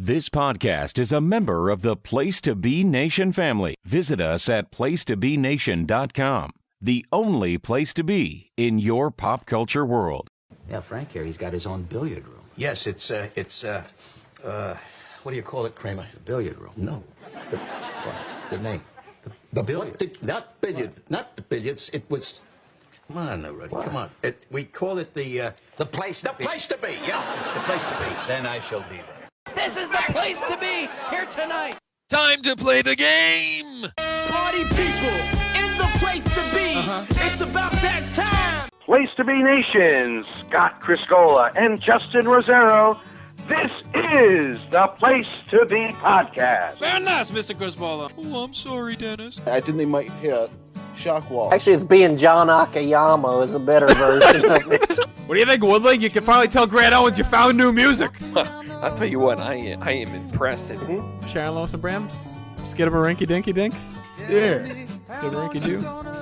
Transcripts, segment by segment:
This podcast is a member of the Place to Be Nation family. Visit us at placetobenation.com, the only place to be in your pop culture world. Yeah, Frank here, he's got his own billiard room. Yes, it's what do you call it, Kramer? The billiard room. No. The name. The billiard. Not the billiards. It was. Come on, Rudy. What? Come on. We call it the place to be. The place to be. Yes, it's the place to be. Then I shall be there. This is the place to be here tonight. Time to play the game. Party people in the place to be. It's about that time. Place to Be Nation, Scott Criscola and Justin Rosero. This is the Place to Be Podcast. Very nice, Mr. Criscola. Oh, I'm sorry, Dennis. I think they might hit a shock wall. Actually, it's being John Akiyama is a better version of it. What do you think, Woodling? You can finally tell Grant Owens you found new music. I'll tell you what, I am impressed. Sharon Lois and Bram? Skidamarinky Dinky Dink? Yeah. Skidamarinky Doo?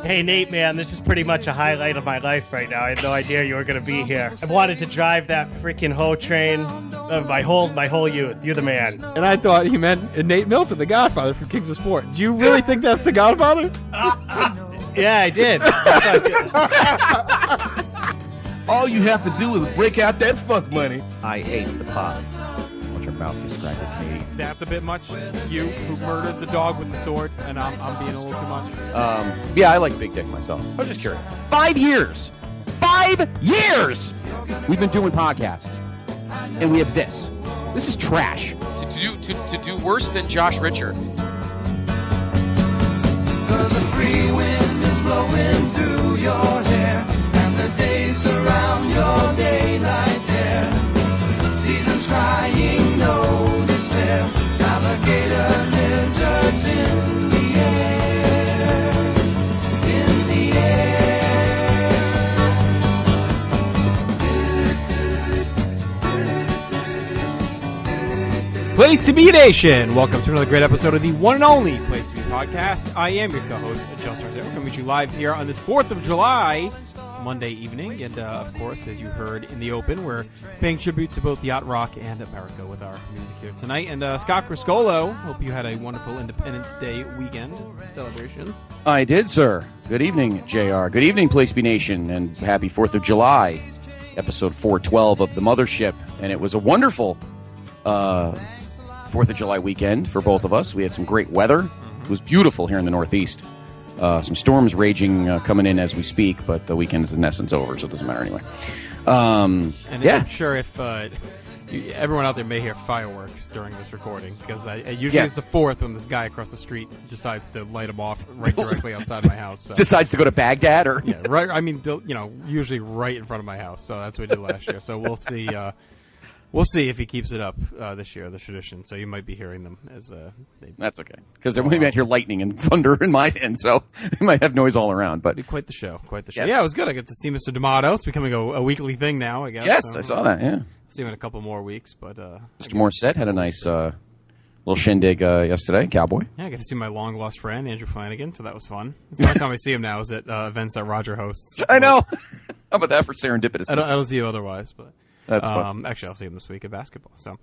Hey, Nate, man, this is pretty much a highlight of my life right now. I had no idea you were going to be here. I wanted to drive that freaking hoe train of my whole youth. You're the man. And I thought he meant Nate Milton, the Godfather from Kings of Sport. Do you really think that's the Godfather? Yeah, I did. All you have to do is break out that fuck money. I hate the pus. Watch your mouth, you scraggle Katie. That's a bit much. You, who murdered the dog with the sword, and I'm being a little too much. Yeah, I like big dick myself. I was just curious. 5 years! 5 years! We've been doing podcasts. And we have this. This is trash. To do worse than Josh Richard. Cause the free wind is blowing through your hair, and the days surround your daylight there. Seasons crying, no despair. Alligator lizards in the air. In the air. Place to Be Nation! Welcome to another great episode of the one and only Place to Be Podcast. I am your co-host, Justin Rosero, coming to you live here on this 4th of July, Monday evening. And, of course, as you heard in the open, we're paying tribute to both yacht rock and America with our music here tonight. And Scott Criscolo, hope you had a wonderful Independence Day weekend celebration. I did, sir. Good evening, JR. Good evening, Place to Be Nation, and happy 4th of July, episode 412 of The Mothership. And it was a wonderful 4th of July weekend for both of us. We had some great weather. It was beautiful here in the Northeast. Some storms raging coming in as we speak, but the weekend is in essence over, so it doesn't matter anyway. And yeah. I'm sure if everyone out there may hear fireworks during this recording, because usually it's the 4th when this guy across the street decides to light them off right directly outside my house. So. Decides to go to Baghdad, or yeah, right. I mean, usually right in front of my house. So that's what we did last year. So we'll see. We'll see if he keeps it up this year, the tradition. So you might be hearing them as that's okay, because we might hear lightning and thunder in my end, so we might have noise all around. But quite the show, Yes. Yeah, it was good. I get to see Mr. D'Amato. It's becoming a weekly thing now, I guess. Yes, so, I saw that. Yeah, see him in a couple more weeks. But Mr. Morissette had a nice little shindig yesterday. Cowboy. Yeah, I got to see my long lost friend Andrew Flanagan, so that was fun. It's the only time I see him now is at events that Roger hosts. I know. How about that for serendipitous? I don't see him otherwise, but. That's fun. Actually, I'll see him this week at basketball. So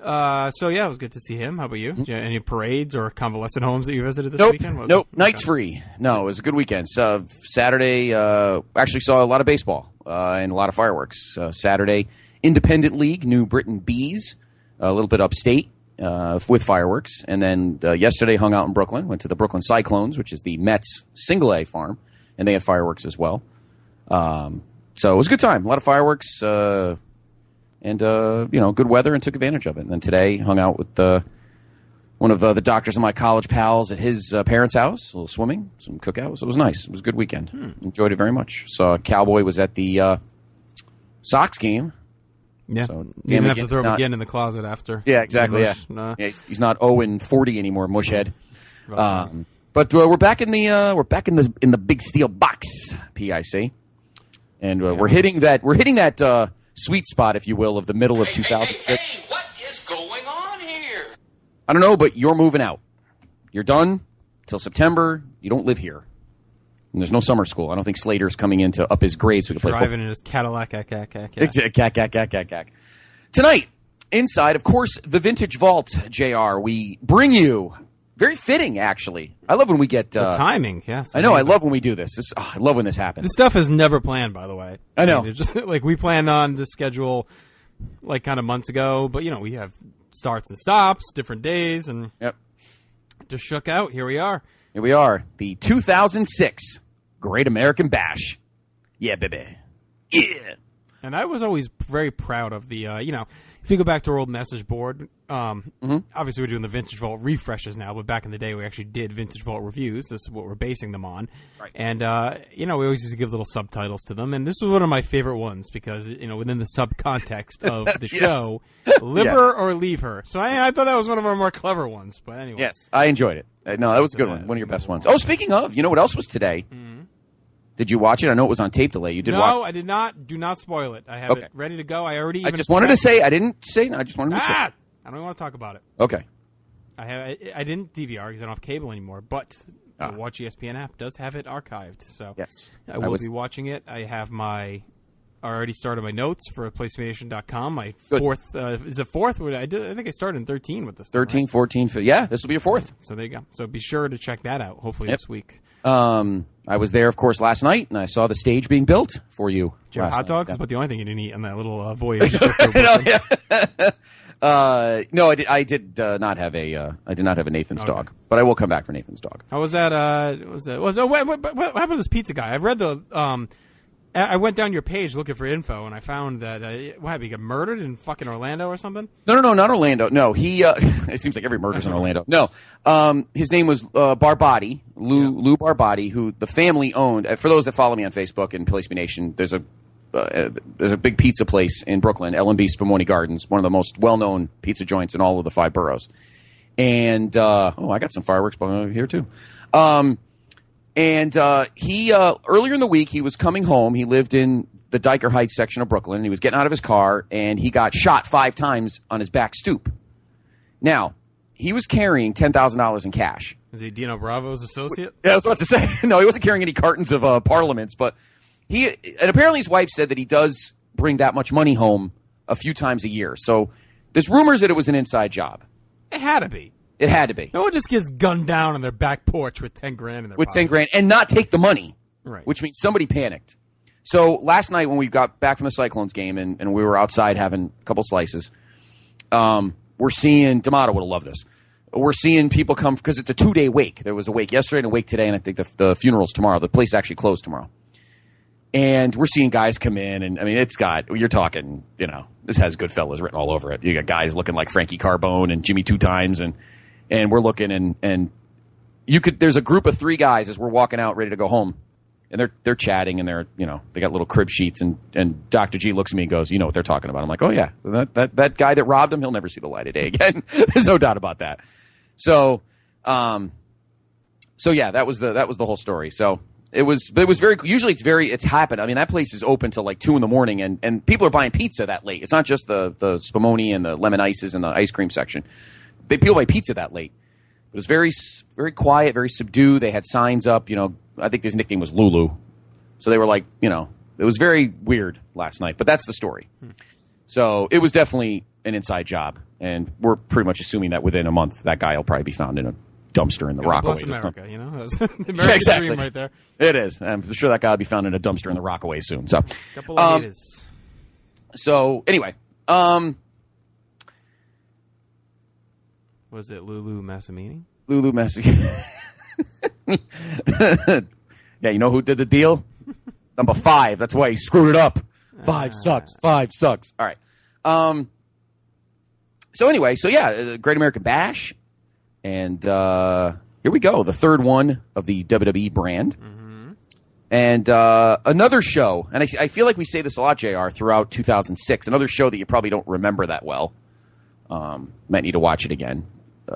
yeah, it was good to see him. How about you? Did you any parades or convalescent homes that you visited this weekend? Nope. Night's free. No, it was a good weekend. So Saturday, actually saw a lot of baseball and a lot of fireworks. Saturday, Independent League, New Britain Bees, a little bit upstate with fireworks. And then yesterday, hung out in Brooklyn. Went to the Brooklyn Cyclones, which is the Mets single A farm, and they had fireworks as well. So it was a good time. A lot of fireworks. And, good weather, and took advantage of it. And then today, hung out with one of the doctors of my college pals at his parents' house, a little swimming, some cookouts. It was nice. It was a good weekend. Enjoyed it very much. Saw Cowboy was at the Sox game. Yeah, so, you didn't have to throw him again in the closet after. Yeah, exactly, yeah. He's not 0-40 anymore, mushhead. But we're back in the big steel box, PIC. And we're hitting that sweet spot, if you will, of the middle of 2006. Hey, what is going on here? I don't know, but you're moving out. You're done till September. You don't live here. And there's no summer school. I don't think Slater's coming in to up his grade so he can play football. Driving in his Cadillac. Tonight, inside, of course, the Vintage Vault, JR. We bring you, very fitting, actually. I love when we get... the timing, yes. I know, I love when we do this. I love when this happens. This stuff is never planned, by the way. I know. It's just, like, we planned on this schedule, like, kind of months ago, but, we have starts and stops, different days, and just shook out. Here we are. Here we are. The 2006 Great American Bash. Yeah, baby. Yeah. And I was always very proud of the, if you go back to our old message board, obviously we're doing the Vintage Vault refreshes now, but back in the day we actually did Vintage Vault reviews. This is what we're basing them on. Right. And, we always used to give little subtitles to them. And this was one of my favorite ones because, within the subcontext of the show, live her or leave her. So I thought that was one of our more clever ones. But anyway. Yes, I enjoyed it. No, that was a good one. One of your best ones. Oh, speaking of, you know what else was today? Did you watch it? I know it was on tape delay. You did watch it? No, I did not. Do not spoil it. I have it ready to go. I just wanted to say, I didn't say, no, I just wanted to make sure. I don't want to talk about it. Okay. I didn't DVR because I don't have cable anymore, but the Watch ESPN app does have it archived. So yes, I will be watching it. I have I already started my notes for PlayStation.com. My fourth, is it fourth? I think I started in 13 with this 13, thing, right? 14, 15. Yeah, this will be your fourth. So there you go. So be sure to check that out, hopefully this week. I was there, of course, last night, and I saw the stage being built for you. Did you have hot dogs? But the only thing you didn't eat on that little voyage. No, I did not have a Nathan's dog, but I will come back for Nathan's dog. How was that? What happened to this pizza guy? I've read I went down your page looking for info, and I found that he got murdered in fucking Orlando or something? No, not Orlando. No, he. It seems like every murder's in Orlando. No, his name was Barbati, Lou Barbati, who the family owned. For those that follow me on Facebook and PTB Nation, there's a big pizza place in Brooklyn, L&B Spumoni Gardens, one of the most well-known pizza joints in all of the 5 boroughs. And I got some fireworks here too. And he earlier in the week, he was coming home. He lived in the Dyker Heights section of Brooklyn. And he was getting out of his car, and he got shot 5 times on his back stoop. Now, he was carrying $10,000 in cash. Is he Dino Bravo's associate? Yeah, I was about to say. No, he wasn't carrying any cartons of Parliaments, but and apparently his wife said that he does bring that much money home a few times a year. So there's rumors that it was an inside job. It had to be. It had to be. No one just gets gunned down on their back porch with $10,000 in their pocket. $10,000 and not take the money, right? Which means somebody panicked. So last night when we got back from the Cyclones game and we were outside having a couple slices, we're seeing D'Amato would love this. We're seeing people come because it's a 2-day wake. There was a wake yesterday and a wake today, and I think the funeral's tomorrow. The place actually closed tomorrow. And we're seeing guys come in, and I mean, you're talking, this has Goodfellas written all over it. You got guys looking like Frankie Carbone and Jimmy 2 Times, and we're looking, and there's a group of 3 guys as we're walking out ready to go home, and they're chatting, and they got little crib sheets, and Dr. G looks at me and goes, you know what they're talking about. I'm like, oh yeah, that guy that robbed him, he'll never see the light of day again. There's no doubt about that. So yeah, that was the whole story. So it was very, usually it's happened. I mean, that place is open till like 2 a.m. and people are buying pizza that late. It's not just the Spumoni and the lemon ices and the ice cream section. People buy pizza that late. It was very, very quiet, very subdued. They had signs up, I think his nickname was Lulu. So they were like, it was very weird last night, but that's the story. So it was definitely an inside job. And we're pretty much assuming that within a month, that guy will probably be found in a dumpster in the Rockaway. America, That's the American exactly. dream right there. It is. I'm sure that guy will be found in a dumpster in the Rockaway soon. So, couple of haters. So anyway, was it Lulu Massimini? Lulu Massimini. Yeah, you know who did the deal? Number 5. That's why he screwed it up. 5 sucks. 5 sucks. All right. So anyway, the Great American Bash. And here we go, the 3rd one of the WWE brand. Mm-hmm. And another show, and I feel like we say this a lot, JR, throughout 2006, another show that you probably don't remember that well. Might need to watch it again.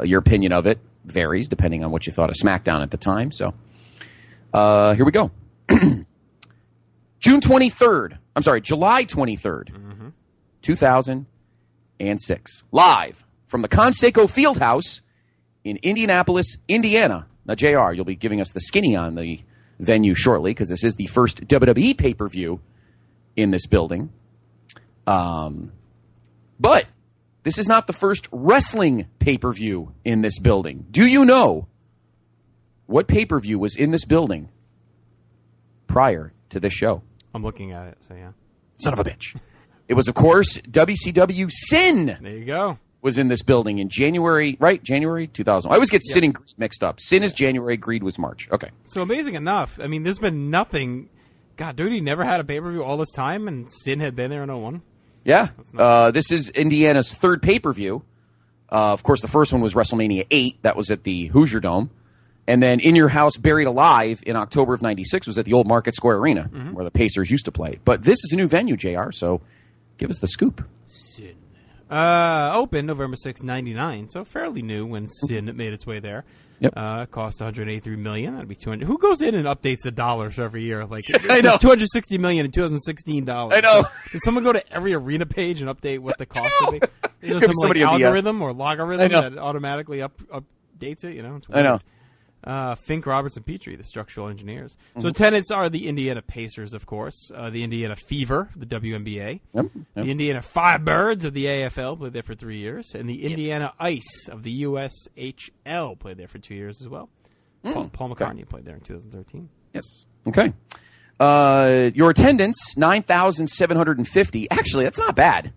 Your opinion of it varies depending on what you thought of SmackDown at the time. So here we go. July 23rd, 2006. Live from the Conseco Fieldhouse in Indianapolis, Indiana. Now, JR, you'll be giving us the skinny on the venue shortly because this is the first WWE pay-per-view in this building. But this is not the first wrestling pay-per-view in this building. Do you know what pay-per-view was in this building prior to this show? I'm looking at it, so yeah. Son of a bitch. It was, of course, WCW Sin. There you go. Was in this building in January, right? January 2000. I always get Sin and Greed mixed up. Sin is January, Greed was March. Okay. So amazing enough, I mean, there's been nothing. God, dude, he never had a pay-per-view all this time, and Sin had been there in 01. Yeah. This is Indiana's third pay-per-view. Of course, the first one was WrestleMania 8. That was at the Hoosier Dome. And then In Your House, Buried Alive in October of 96 was at the old Market Square Arena, where the Pacers used to play. But this is a new venue, JR, so give us the scoop. Sin. Open November 6, 99, so fairly new when Sin made its way there. Yep. Cost $183 million. That'd be $200. Who goes in and updates the dollars every year? Like I know. $260 million in 2016 dollars. I know. So, does someone go to every arena page and update what the cost would be? There's some somebody in the, algorithm or logarithm that automatically updates it. You know, it's weird. I know. Fink, Roberts, and Petrie, the structural engineers. So tenants are the Indiana Pacers, of course, the Indiana Fever, the WNBA, the Indiana Firebirds of the AFL, played there for 3 years, and the Indiana Ice of the USHL, played there for 2 years as well. Paul McCartney played there in 2013. Yes. Okay. Your attendance, 9,750. Actually, that's not bad.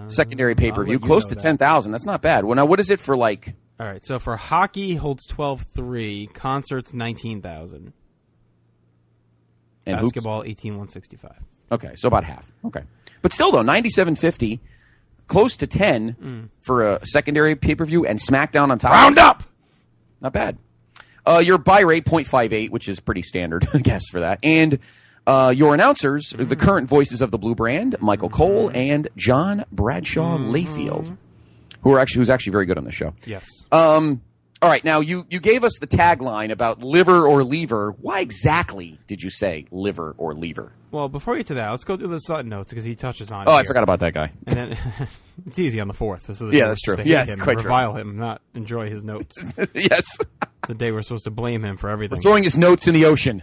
Secondary pay-per-view, close to 10,000. That's not bad. Well, now, what is it for, like... All right, so for hockey, holds 12,300. Concerts, 19,000. And basketball, 18,165. Okay, so about half. Okay. But still, though, 9,750, close to 10 for a secondary pay-per-view, and SmackDown on top. Round up! Not bad. Your buy rate, 0.58, which is pretty standard, I guess, for that. And your announcers, the current voices of the Blue Brand, Michael Cole and John Bradshaw Layfield. Who's actually very good on the show. Yes. All right, now you gave us the tagline about liver or lever. Why exactly did you say liver or lever? Well, before we get to that, let's go through the Sutton notes because he touches on it. Oh, here. I forgot about that guy. And then, it's easy on the 4th. This is the that's true. Yes, it's quite revile him, not enjoy his notes. Yes. It's the day we're supposed to blame him for everything. We're throwing his notes in the ocean.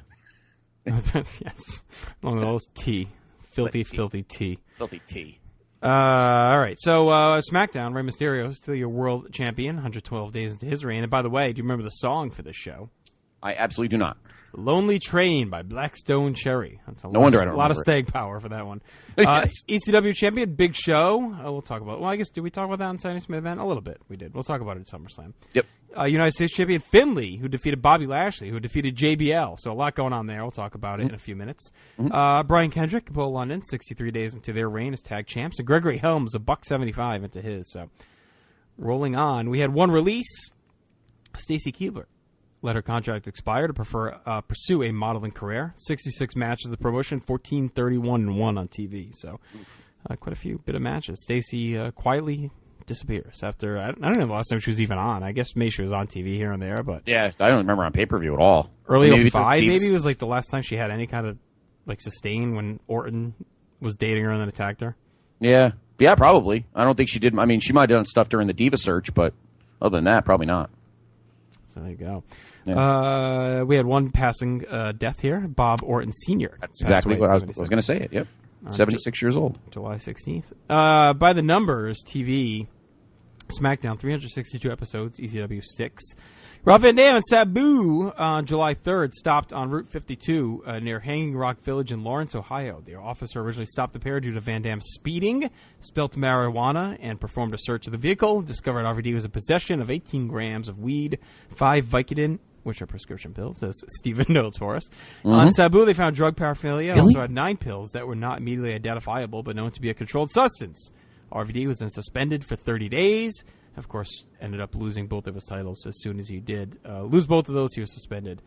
Yes. Along with all this tea. Filthy tea. Filthy tea. All right, so SmackDown, Rey Mysterio is still your world champion, 112 days into his reign. And by the way, do you remember the song for this show? I absolutely do not. Lonely Train by Blackstone Cherry. That's a lot of staying power for that one. Yes. ECW champion, Big Show. We'll talk about. Well, I guess did we talk about that on Saturday Night event? A little bit. We did. We'll talk about it at SummerSlam. Yep. United States champion Finlay, who defeated Bobby Lashley, who defeated JBL. So a lot going on there. We'll talk about it in a few minutes. Brian Kendrick, Paul London, 63 days into their reign as tag champs, and Gregory Helms, $1.75 into his. So rolling on, we had one release. Stacy Keibler let her contract expire to pursue a modeling career. 66 matches of the promotion, 14-31-1 on TV. So quite a few bit of matches. Stacy quietly disappears after, I don't know the last time she was even on. I guess maybe she was on TV here and there, but yeah, I don't remember on pay-per-view at all. Early 05 maybe was like the last time she had any kind of like sustain when Orton was dating her and then attacked her. Yeah, probably. I don't think she did. I mean, she might have done stuff during the Diva search, but other than that, probably not. So there you go. Yeah. We had one passing death here, Bob Orton Sr. That's exactly what I was going to say. It. Yep. 76 years old. July 16th. By the numbers, TV, SmackDown, 362 episodes, ECW 6. Rob Van Dam and Sabu on July 3rd stopped on Route 52 near Hanging Rock Village in Lawrence, Ohio. The officer originally stopped the pair due to Van Dam speeding, spilt marijuana, and performed a search of the vehicle. Discovered RVD was in possession of 18 grams of weed, 5 Vicodin, which are prescription pills, as Steven notes for us. On Sabu, they found drug paraphernalia. Really? Also had 9 pills that were not immediately identifiable, but known to be a controlled substance. RVD was then suspended for 30 days. Of course, ended up losing both of his titles as soon as he did lose both of those. He was suspended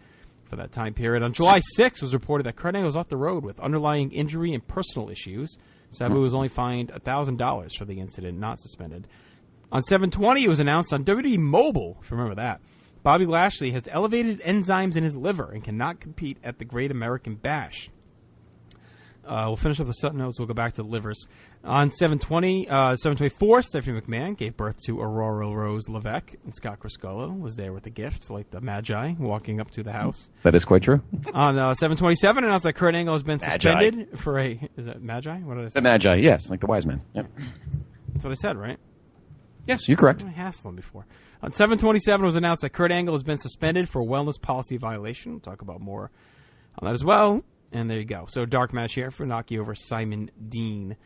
for that time period. On July 6th, it was reported that Kurt Angle was off the road with underlying injury and personal issues. Sabu was only fined $1,000 for the incident, not suspended. On 7/20, it was announced on WWE Mobile, if you remember that, Bobby Lashley has elevated enzymes in his liver and cannot compete at the Great American Bash. We'll finish up the Sutton notes. We'll go back to the livers. On 7/24, Stephanie McMahon gave birth to Aurora Rose Levesque, and Scott Criscuolo was there with the gift, like the Magi walking up to the house. That is quite true. On 7/27, announced that Kurt Angle has been suspended for a... Is that Magi? What did I say? The Magi, yes, like the wise men. Yep. That's what I said, right? Yes, you're correct. I hassle him before. On 7/27, it was announced that Kurt Angle has been suspended for a wellness policy violation. We'll talk about more on that as well. And there you go. So, dark match here for Funaki over Simon Dean.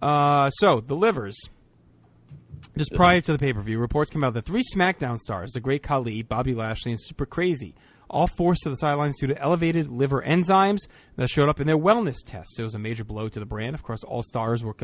So, the Livers. Just prior to the pay-per-view, reports came out that 3 SmackDown stars, the Great Khali, Bobby Lashley, and Super Crazy, all forced to the sidelines due to elevated liver enzymes that showed up in their wellness tests. It was a major blow to the brand. Of course, all stars were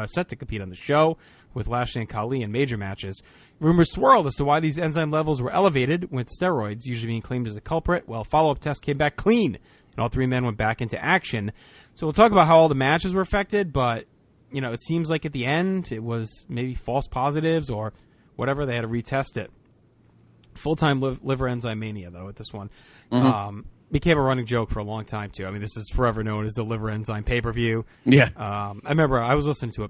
set to compete on the show, with Lashley and Khali in major matches. Rumors swirled as to why these enzyme levels were elevated, with steroids usually being claimed as a culprit. Well, follow-up tests came back clean, and all 3 men went back into action. So we'll talk about how all the matches were affected, but it seems like at the end it was maybe false positives or whatever. They had to retest it. Full-time liver enzyme mania, though, at this one. Became a running joke for a long time, too. I mean, this is forever known as the liver enzyme pay-per-view. Yeah. I remember I actually listened to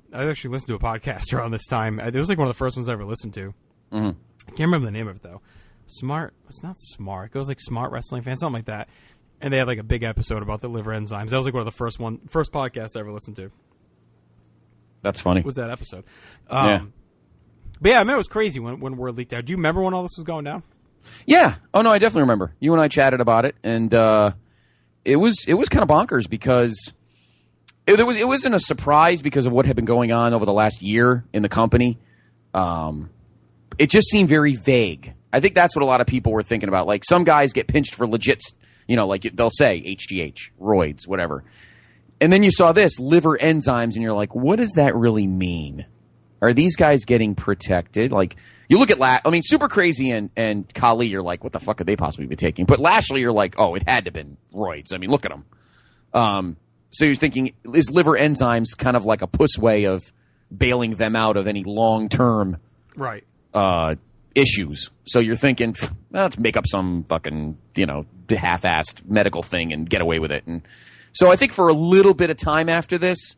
a podcast around this time. It was like one of the first ones I ever listened to. I can't remember the name of it, though. It's not Smart. It goes like Smart Wrestling Fan, something like that. And they had like a big episode about the liver enzymes. That was like one of the first podcasts I ever listened to. That's funny. Was that episode? Yeah. But yeah, I mean, it was crazy when word leaked out. Do you remember when all this was going down? Yeah. Oh no, I definitely remember. You and I chatted about it, and it was kind of bonkers because it wasn't a surprise because of what had been going on over the last year in the company. It just seemed very vague. I think that's what a lot of people were thinking about. Like some guys get pinched for legit, like they'll say HGH, roids, whatever. And then you saw this, liver enzymes, and you're like, what does that really mean? Are these guys getting protected? Like, you look at Super Crazy and Khali, you're like, what the fuck could they possibly be taking? But Lashley, you're like, oh, it had to have been roids. I mean, look at them. So you're thinking, is liver enzymes kind of like a puss way of bailing them out of any long-term right issues? So you're thinking, let's make up some fucking, half-assed medical thing and get away with it. And so I think for a little bit of time after this,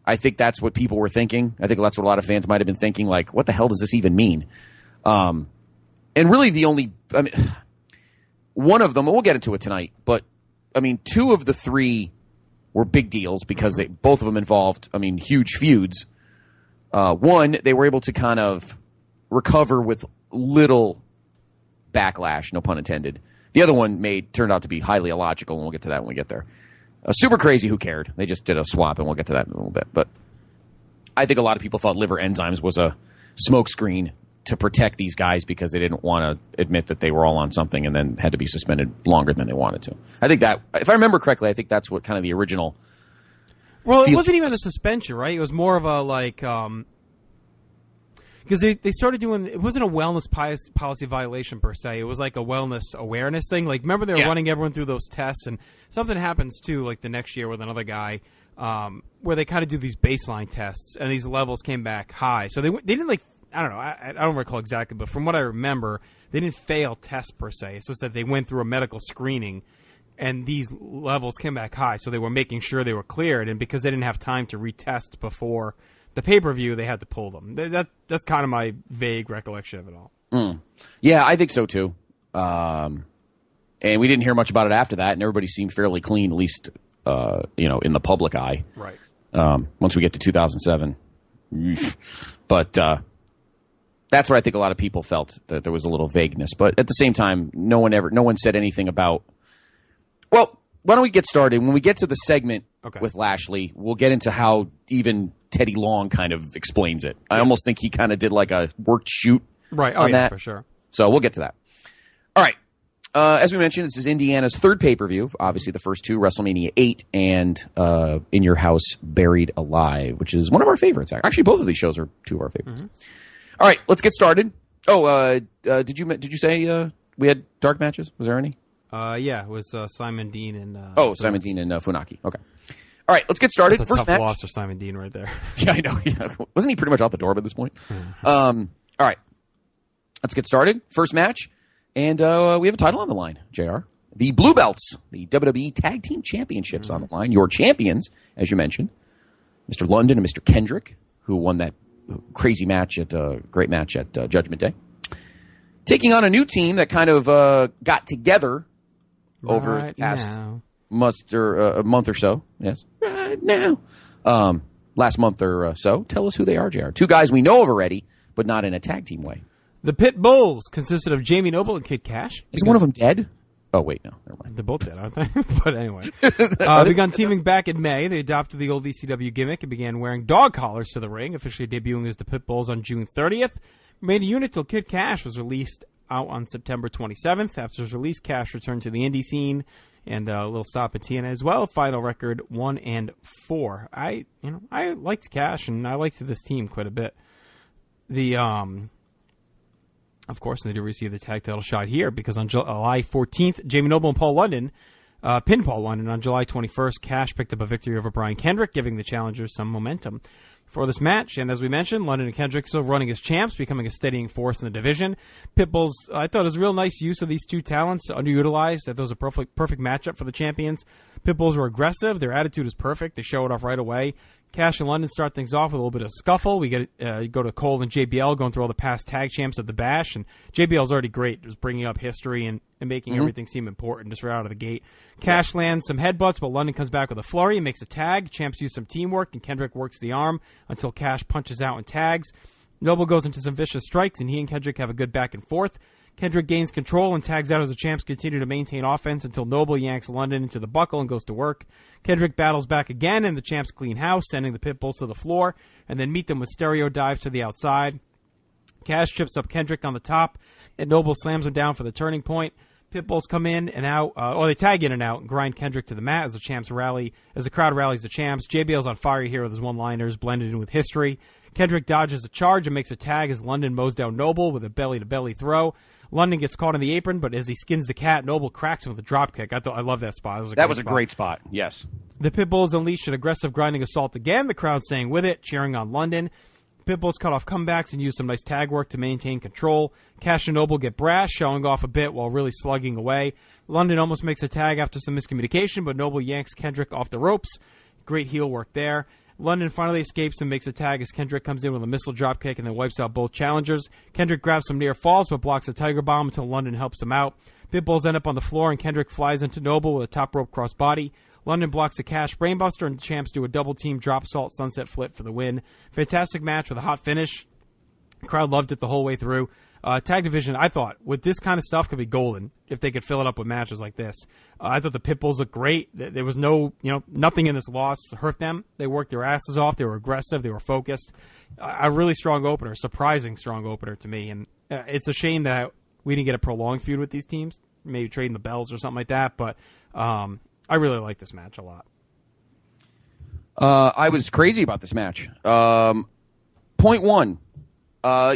I think that's what people were thinking. I think that's what a lot of fans might have been thinking, like, what the hell does this even mean? And really one of them, and we'll get into it tonight, but, 2 of the 3 were big deals because both of them involved, huge feuds. One, they were able to kind of recover with little backlash, no pun intended. The other one turned out to be highly illogical, and we'll get to that when we get there. Super Crazy, who cared? They just did a swap, and we'll get to that in a little bit. But I think a lot of people thought liver enzymes was a smokescreen to protect these guys because they didn't want to admit that they were all on something and then had to be suspended longer than they wanted to. I think that, if I remember correctly, I think that's what kind of the original... Well, it wasn't even a suspension, right? It was more of a, like... Because they started doing... It wasn't a wellness policy violation, per se. It was like a wellness awareness thing. Like, remember they were running everyone through those tests, and something happens, too, like the next year with another guy, where they kind of do these baseline tests, and these levels came back high. So they didn't, like... I don't know. I don't recall exactly, but from what I remember, they didn't fail tests, per se. It's just that they went through a medical screening, and these levels came back high. So they were making sure they were cleared, and because they didn't have time to retest before... the pay-per-view, they had to pull them. That's kind of my vague recollection of it all. Yeah, I think so, too. And we didn't hear much about it after that, and everybody seemed fairly clean, at least, in the public eye. Right. Once we get to 2007. But that's what I think a lot of people felt, that there was a little vagueness. But at the same time, no one said anything about... Well, why don't we get started? When we get to the segment with Lashley, we'll get into how even Teddy Long kind of explains it. I almost think he kind of did like a worked shoot on that. For sure. So we'll get to that. All right. As we mentioned, this is Indiana's 3rd pay-per-view. Obviously, the first 2, WrestleMania 8 and In Your House, Buried Alive, which is one of our favorites. Actually, both of these shows are 2 of our favorites. All right, let's get started. Oh, did you say we had dark matches? Was there any? Yeah, it was Simon Dean and... Simon Dean and Funaki. Okay. All right, let's get started. That's a First tough match. loss for Simon Dean right there. Yeah, I know. Yeah. Wasn't he pretty much out the door by this point? All right, let's get started. First match, and we have a title on the line, JR. The Blue Belts, the WWE Tag Team Championships on the line. Your champions, as you mentioned, Mr. London and Mr. Kendrick, who won that crazy match great match at Judgment Day. Taking on a new team that kind of got together over the past a month or so. Yes, right now. last month or so. Tell us who they are, JR. Two guys we know of already, but not in a tag team way. The Pit Bulls consisted of Jamie Noble and Kid Cash. Is one of them dead? Oh, wait, no. Never mind. They're both dead, aren't they? But anyway. Begun teaming back in May. They adopted the old ECW gimmick and began wearing dog collars to the ring, officially debuting as the Pit Bulls on June 30th. Remained a unit till Kid Cash was released out on September 27th. After his release, Cash returned to the indie scene and a little stop at TNA as well. Final record 1-4. I liked Cash and I liked this team quite a bit. Of course, they do receive the tag title shot here because on July 14th, Jamie Noble and Paul London pinned Paul London. On July 21st, Cash picked up a victory over Brian Kendrick, giving the challengers some momentum for this match. And as we mentioned, London and Kendrick still running as champs, becoming a steadying force in the division. Pitbulls, I thought it was a real nice use of these two talents, underutilized. That was a perfect matchup for the champions. Pitbulls were aggressive. Their attitude is perfect. They show it off right away. Cash and London start things off with a little bit of scuffle. We go to Cole and JBL going through all the past tag champs of the Bash, and JBL's already great, just bringing up history and making everything seem important just right out of the gate. Cash lands some headbutts, but London comes back with a flurry and makes a tag. Champs use some teamwork, and Kendrick works the arm until Cash punches out and tags. Noble goes into some vicious strikes, and he and Kendrick have a good back and forth. Kendrick gains control and tags out as the champs continue to maintain offense until Noble yanks London into the buckle and goes to work. Kendrick battles back again, and the champs clean house, sending the Pitbulls to the floor, and then meet them with stereo dives to the outside. Cash chips up Kendrick on the top, and Noble slams him down for the turning point. Pitbulls come in and out, they tag in and out and grind Kendrick to the mat as the crowd rallies the champs. JBL's on fire here with his one-liners blended in with history. Kendrick dodges a charge and makes a tag as London mows down Noble with a belly-to-belly throw. London gets caught in the apron, but as he skins the cat, Noble cracks him with a dropkick. I love that spot. That was a great spot, yes. The Pitbulls unleash an aggressive grinding assault again, the crowd staying with it, cheering on London. Pitbulls cut off comebacks and use some nice tag work to maintain control. Cash and Noble get brash, showing off a bit while really slugging away. London almost makes a tag after some miscommunication, but Noble yanks Kendrick off the ropes. Great heel work there. London finally escapes and makes a tag as Kendrick comes in with a missile dropkick and then wipes out both challengers. Kendrick grabs some near falls but blocks a tiger bomb until London helps him out. Pitbulls end up on the floor and Kendrick flies into Noble with a top rope crossbody. London blocks a Cash brainbuster and the champs do a double team drop salt sunset flip for the win. Fantastic match with a hot finish. The crowd loved it the whole way through. Tag division, I thought, with this kind of stuff, could be golden if they could fill it up with matches like this. I thought the Pitbulls looked great. There was nothing in this loss hurt them. They worked their asses off. They were aggressive. They were focused. A really strong opener, surprising strong opener to me. And it's a shame that we didn't get a prolonged feud with these teams, maybe trading the bells or something like that. But I really like this match a lot. I was crazy about this match. Point one.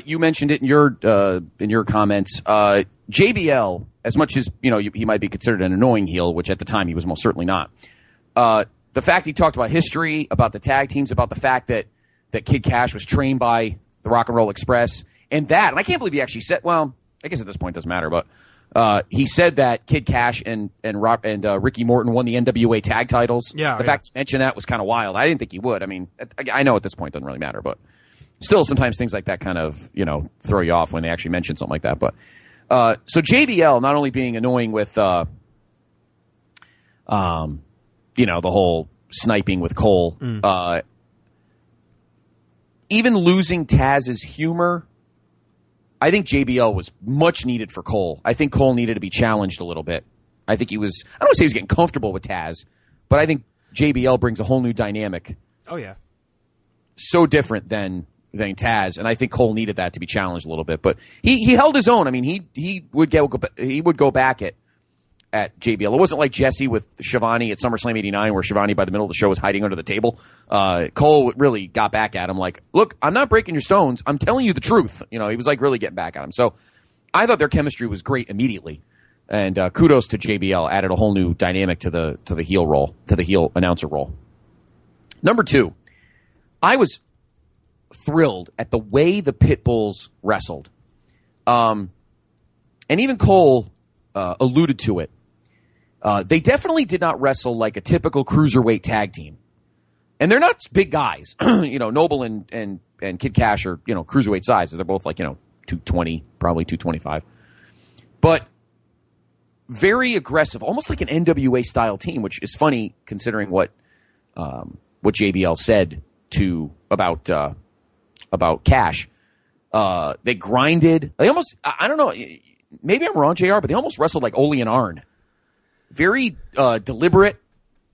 You mentioned it in your comments. JBL, as much as he might be considered an annoying heel, which at the time he was most certainly not. The fact he talked about history, about the tag teams, about the fact that Kid Cash was trained by the Rock and Roll Express, and I can't believe he actually said. Well, I guess at this point it doesn't matter, but he said that Kid Cash and Ricky Morton won the NWA tag titles. Yeah, the fact he mentioned that was kind of wild. I didn't think he would. I mean, I know at this point it doesn't really matter, but. Still, sometimes things like that kind of, throw you off when they actually mention something like that. But so JBL not only being annoying with, the whole sniping with Cole, even losing Taz's humor, I think JBL was much needed for Cole. I think Cole needed to be challenged a little bit. I think I don't want to say he was getting comfortable with Taz, but I think JBL brings a whole new dynamic. Oh, yeah. So different than Taz, and I think Cole needed that to be challenged a little bit. But he held his own. I mean, he would go back at JBL. It wasn't like Jesse with Shivani at SummerSlam '89, where Shivani by the middle of the show was hiding under the table. Cole really got back at him, like, "Look, I'm not breaking your stones. I'm telling you the truth." He was like really getting back at him. So I thought their chemistry was great immediately, and kudos to JBL. Added a whole new dynamic to the heel role, to the heel announcer role. Number two, I was thrilled at the way the Pitbulls wrestled. And even Cole alluded to it. They definitely did not wrestle like a typical cruiserweight tag team. And they're not big guys. Noble and Kid Cash are, cruiserweight sizes. They're both like, 220, probably 225. But very aggressive, almost like an NWA style team, which is funny considering what JBL said about Cash. They grinded. They almost, I don't know, maybe I'm wrong, JR, but they almost wrestled like Ole and Arn. Very deliberate.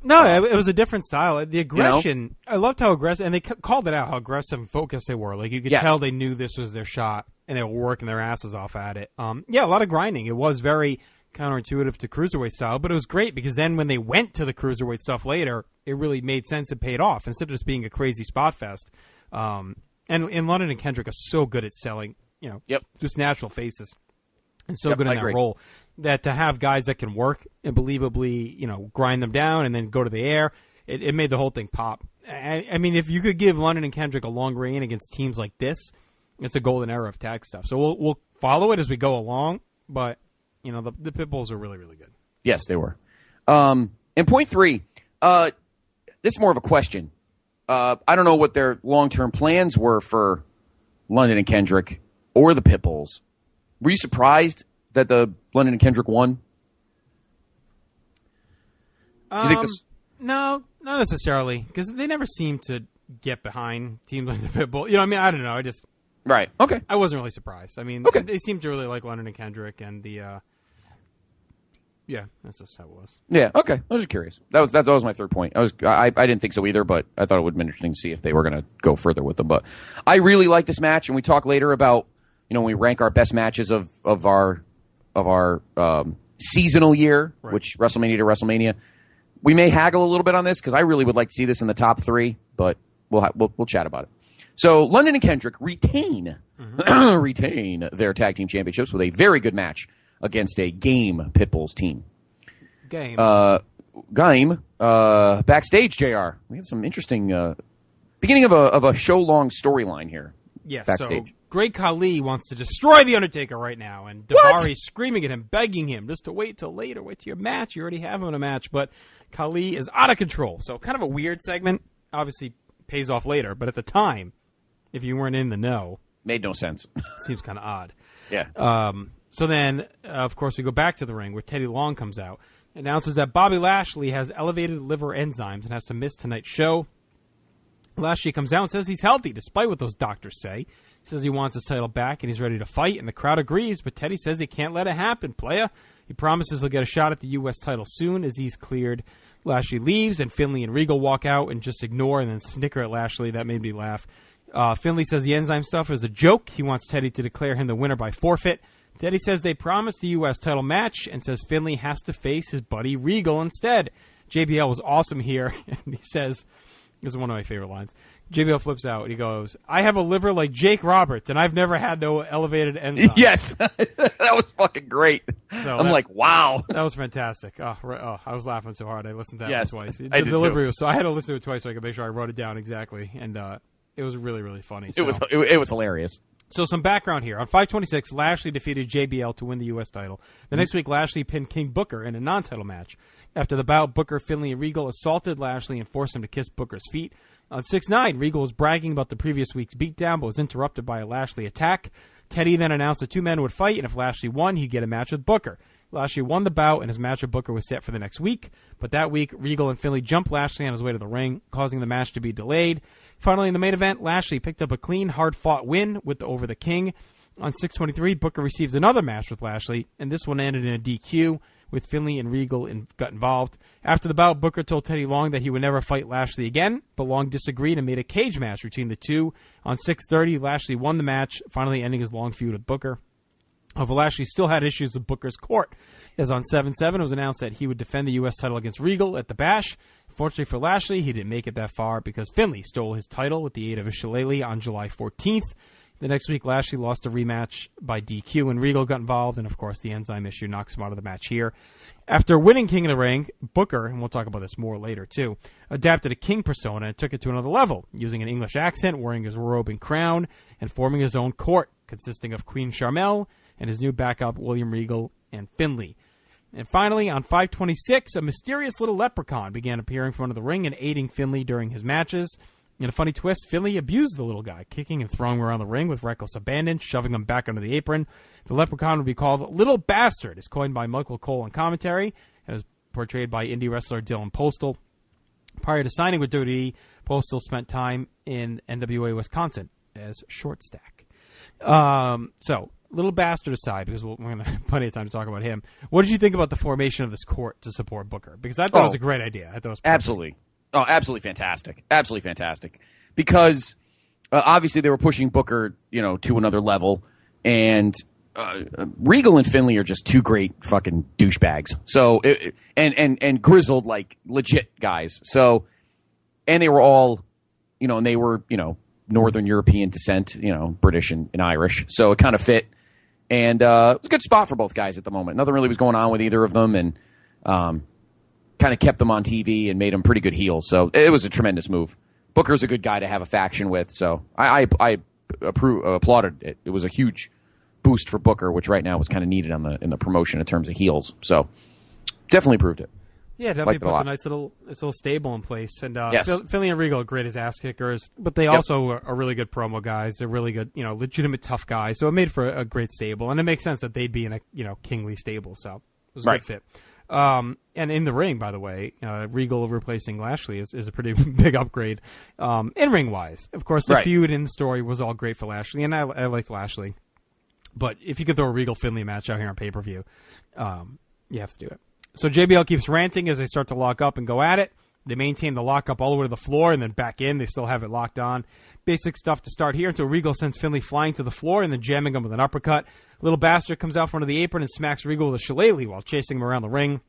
No, it was a different style. The aggression, I loved how aggressive, and they called it out, how aggressive and focused they were. Like, you could tell they knew this was their shot, and they were working their asses off at it. Yeah, a lot of grinding. It was very counterintuitive to Cruiserweight style, but it was great because then when they went to the Cruiserweight stuff later, it really made sense and paid off instead of just being a crazy spot fest. And London and Kendrick are so good at selling, just natural faces, and so good in that role that to have guys that can work and believably, grind them down and then go to the air, it made the whole thing pop. I mean, if you could give London and Kendrick a long reign against teams like this, it's a golden era of tag stuff. So we'll follow it as we go along, but the Pitbulls are really, really good. Yes, they were. And point 3, this is more of a question. I don't know what their long-term plans were for London and Kendrick or the Pitbulls. Were you surprised that the London and Kendrick won? Do you think this? No, not necessarily, because they never seem to get behind teams like the Pitbull. I don't know. Right. Okay. I wasn't really surprised. I mean, they seem to really like London and Kendrick, and the. Yeah, that's just how it was. Yeah, okay. I was just curious. That was my third point. I didn't think so either, but I thought it would be interesting to see if they were going to go further with them. But I really like this match, and we talk later about when we rank our best matches of our seasonal year, which WrestleMania to WrestleMania. We may haggle a little bit on this because I really would like to see this in the top 3, but we'll chat about it. So London and Kendrick retain their tag team championships with a very good match against a game Pitbulls team. Game. Backstage, JR. We had some interesting beginning of a show-long storyline here. Yes, backstage. So Great Khali wants to destroy The Undertaker right now, and Daivari screaming at him, begging him just to wait till later, wait till your match. You already have him in a match, but Khali is out of control. So kind of a weird segment. Obviously pays off later, but at the time, if you weren't in the know, made no sense. Seems kind of odd. Yeah. So then, of course, we go back to the ring where Teddy Long comes out, announces that Bobby Lashley has elevated liver enzymes and has to miss tonight's show. Lashley comes out and says he's healthy, despite what those doctors say. He says he wants his title back and he's ready to fight, and the crowd agrees, but Teddy says he can't let it happen, playa. He promises he'll get a shot at the U.S. title soon as he's cleared. Lashley leaves, and Finlay and Regal walk out and just ignore and then snicker at Lashley. That made me laugh. Finlay says the enzyme stuff is a joke. He wants Teddy to declare him the winner by forfeit. Teddy says they promised the U.S. title match and says Finlay has to face his buddy Regal instead. JBL was awesome here, and he says, this is one of my favorite lines, JBL flips out and he goes, I have a liver like Jake Roberts, and I've never had no elevated enzyme. Yes, that was fucking great. So I'm like, wow. That was fantastic. Oh, I was laughing so hard. I listened to that one twice. I did delivery too. was, so I had to listen to it twice so I could make sure I wrote it down exactly, and it was really, really funny. So. It was hilarious. So some background here. On 5/26, Lashley defeated JBL to win the U.S. title. The next week, Lashley pinned King Booker in a non-title match. After the bout, Booker, Finlay, and Regal assaulted Lashley and forced him to kiss Booker's feet. On 6/9, Regal was bragging about the previous week's beatdown, but was interrupted by a Lashley attack. Teddy then announced the two men would fight, and if Lashley won, he'd get a match with Booker. Lashley won the bout, and his match with Booker was set for the next week. But that week, Regal and Finlay jumped Lashley on his way to the ring, causing the match to be delayed. Finally, in the main event, Lashley picked up a clean, hard-fought win over the King. On 6/23, Booker received another match with Lashley, and this one ended in a DQ, with Finlay and Regal got involved. After the bout, Booker told Teddy Long that he would never fight Lashley again, but Long disagreed and made a cage match between the two. On 6/30, Lashley won the match, finally ending his long feud with Booker. However, Lashley still had issues with Booker's court, as on 7/7 it was announced that he would defend the U.S. title against Regal at the Bash. Fortunately for Lashley, he didn't make it that far because Finlay stole his title with the aid of a shillelagh on July 14th. The next week, Lashley lost a rematch by DQ, and Regal got involved, and of course, the enzyme issue knocks him out of the match here. After winning King of the Ring, Booker, and we'll talk about this more later too, adapted a King persona and took it to another level, using an English accent, wearing his robe and crown, and forming his own court, consisting of Queen Charmel and his new backup, William Regal and Finlay. And finally, on 5/26, a mysterious little leprechaun began appearing in front of the ring and aiding Finlay during his matches. In a funny twist, Finlay abused the little guy, kicking and throwing him around the ring with reckless abandon, shoving him back under the apron. The leprechaun would be called Little Bastard, as coined by Michael Cole in commentary, and was portrayed by indie wrestler Dylan Postal. Prior to signing with WWE, Postal spent time in NWA Wisconsin as short stack. So, little bastard aside, because we're going to have plenty of time to talk about him. What did you think about the formation of this court to support Booker? Because I thought it was a great idea. I thought it was perfect. Absolutely. Oh, absolutely fantastic. Absolutely fantastic. Because obviously they were pushing Booker, to another level, and Regal and Finley are just two great fucking douchebags. So, and grizzled, like, legit guys. So, and they were all, and they were, Northern European descent, British and Irish. So it kind of fit. And it was a good spot for both guys at the moment. Nothing really was going on with either of them, and kind of kept them on TV and made them pretty good heels. So it was a tremendous move. Booker's a good guy to have a faction with, so I applauded it. It was a huge boost for Booker, which right now was kind of needed in the promotion in terms of heels. So definitely proved it. Yeah, definitely puts a nice little stable in place. And yes. Finley and Regal are great as ass kickers, but they also are really good promo guys. They're really good, legitimate tough guys. So it made for a great stable, and it makes sense that they'd be in a kingly stable. So it was a good fit. And in the ring, by the way, Regal replacing Lashley is a pretty big upgrade in ring wise. Of course, the feud in the story was all great for Lashley, and I liked Lashley. But if you could throw a Regal Finley match out here on pay-per-view, you have to do it. So JBL keeps ranting as they start to lock up and go at it. They maintain the lockup all the way to the floor and then back in. They still have it locked on. Basic stuff to start here until Regal sends Finley flying to the floor and then jamming him with an uppercut. Little bastard comes out from under the apron and smacks Regal with a shillelagh while chasing him around the ring.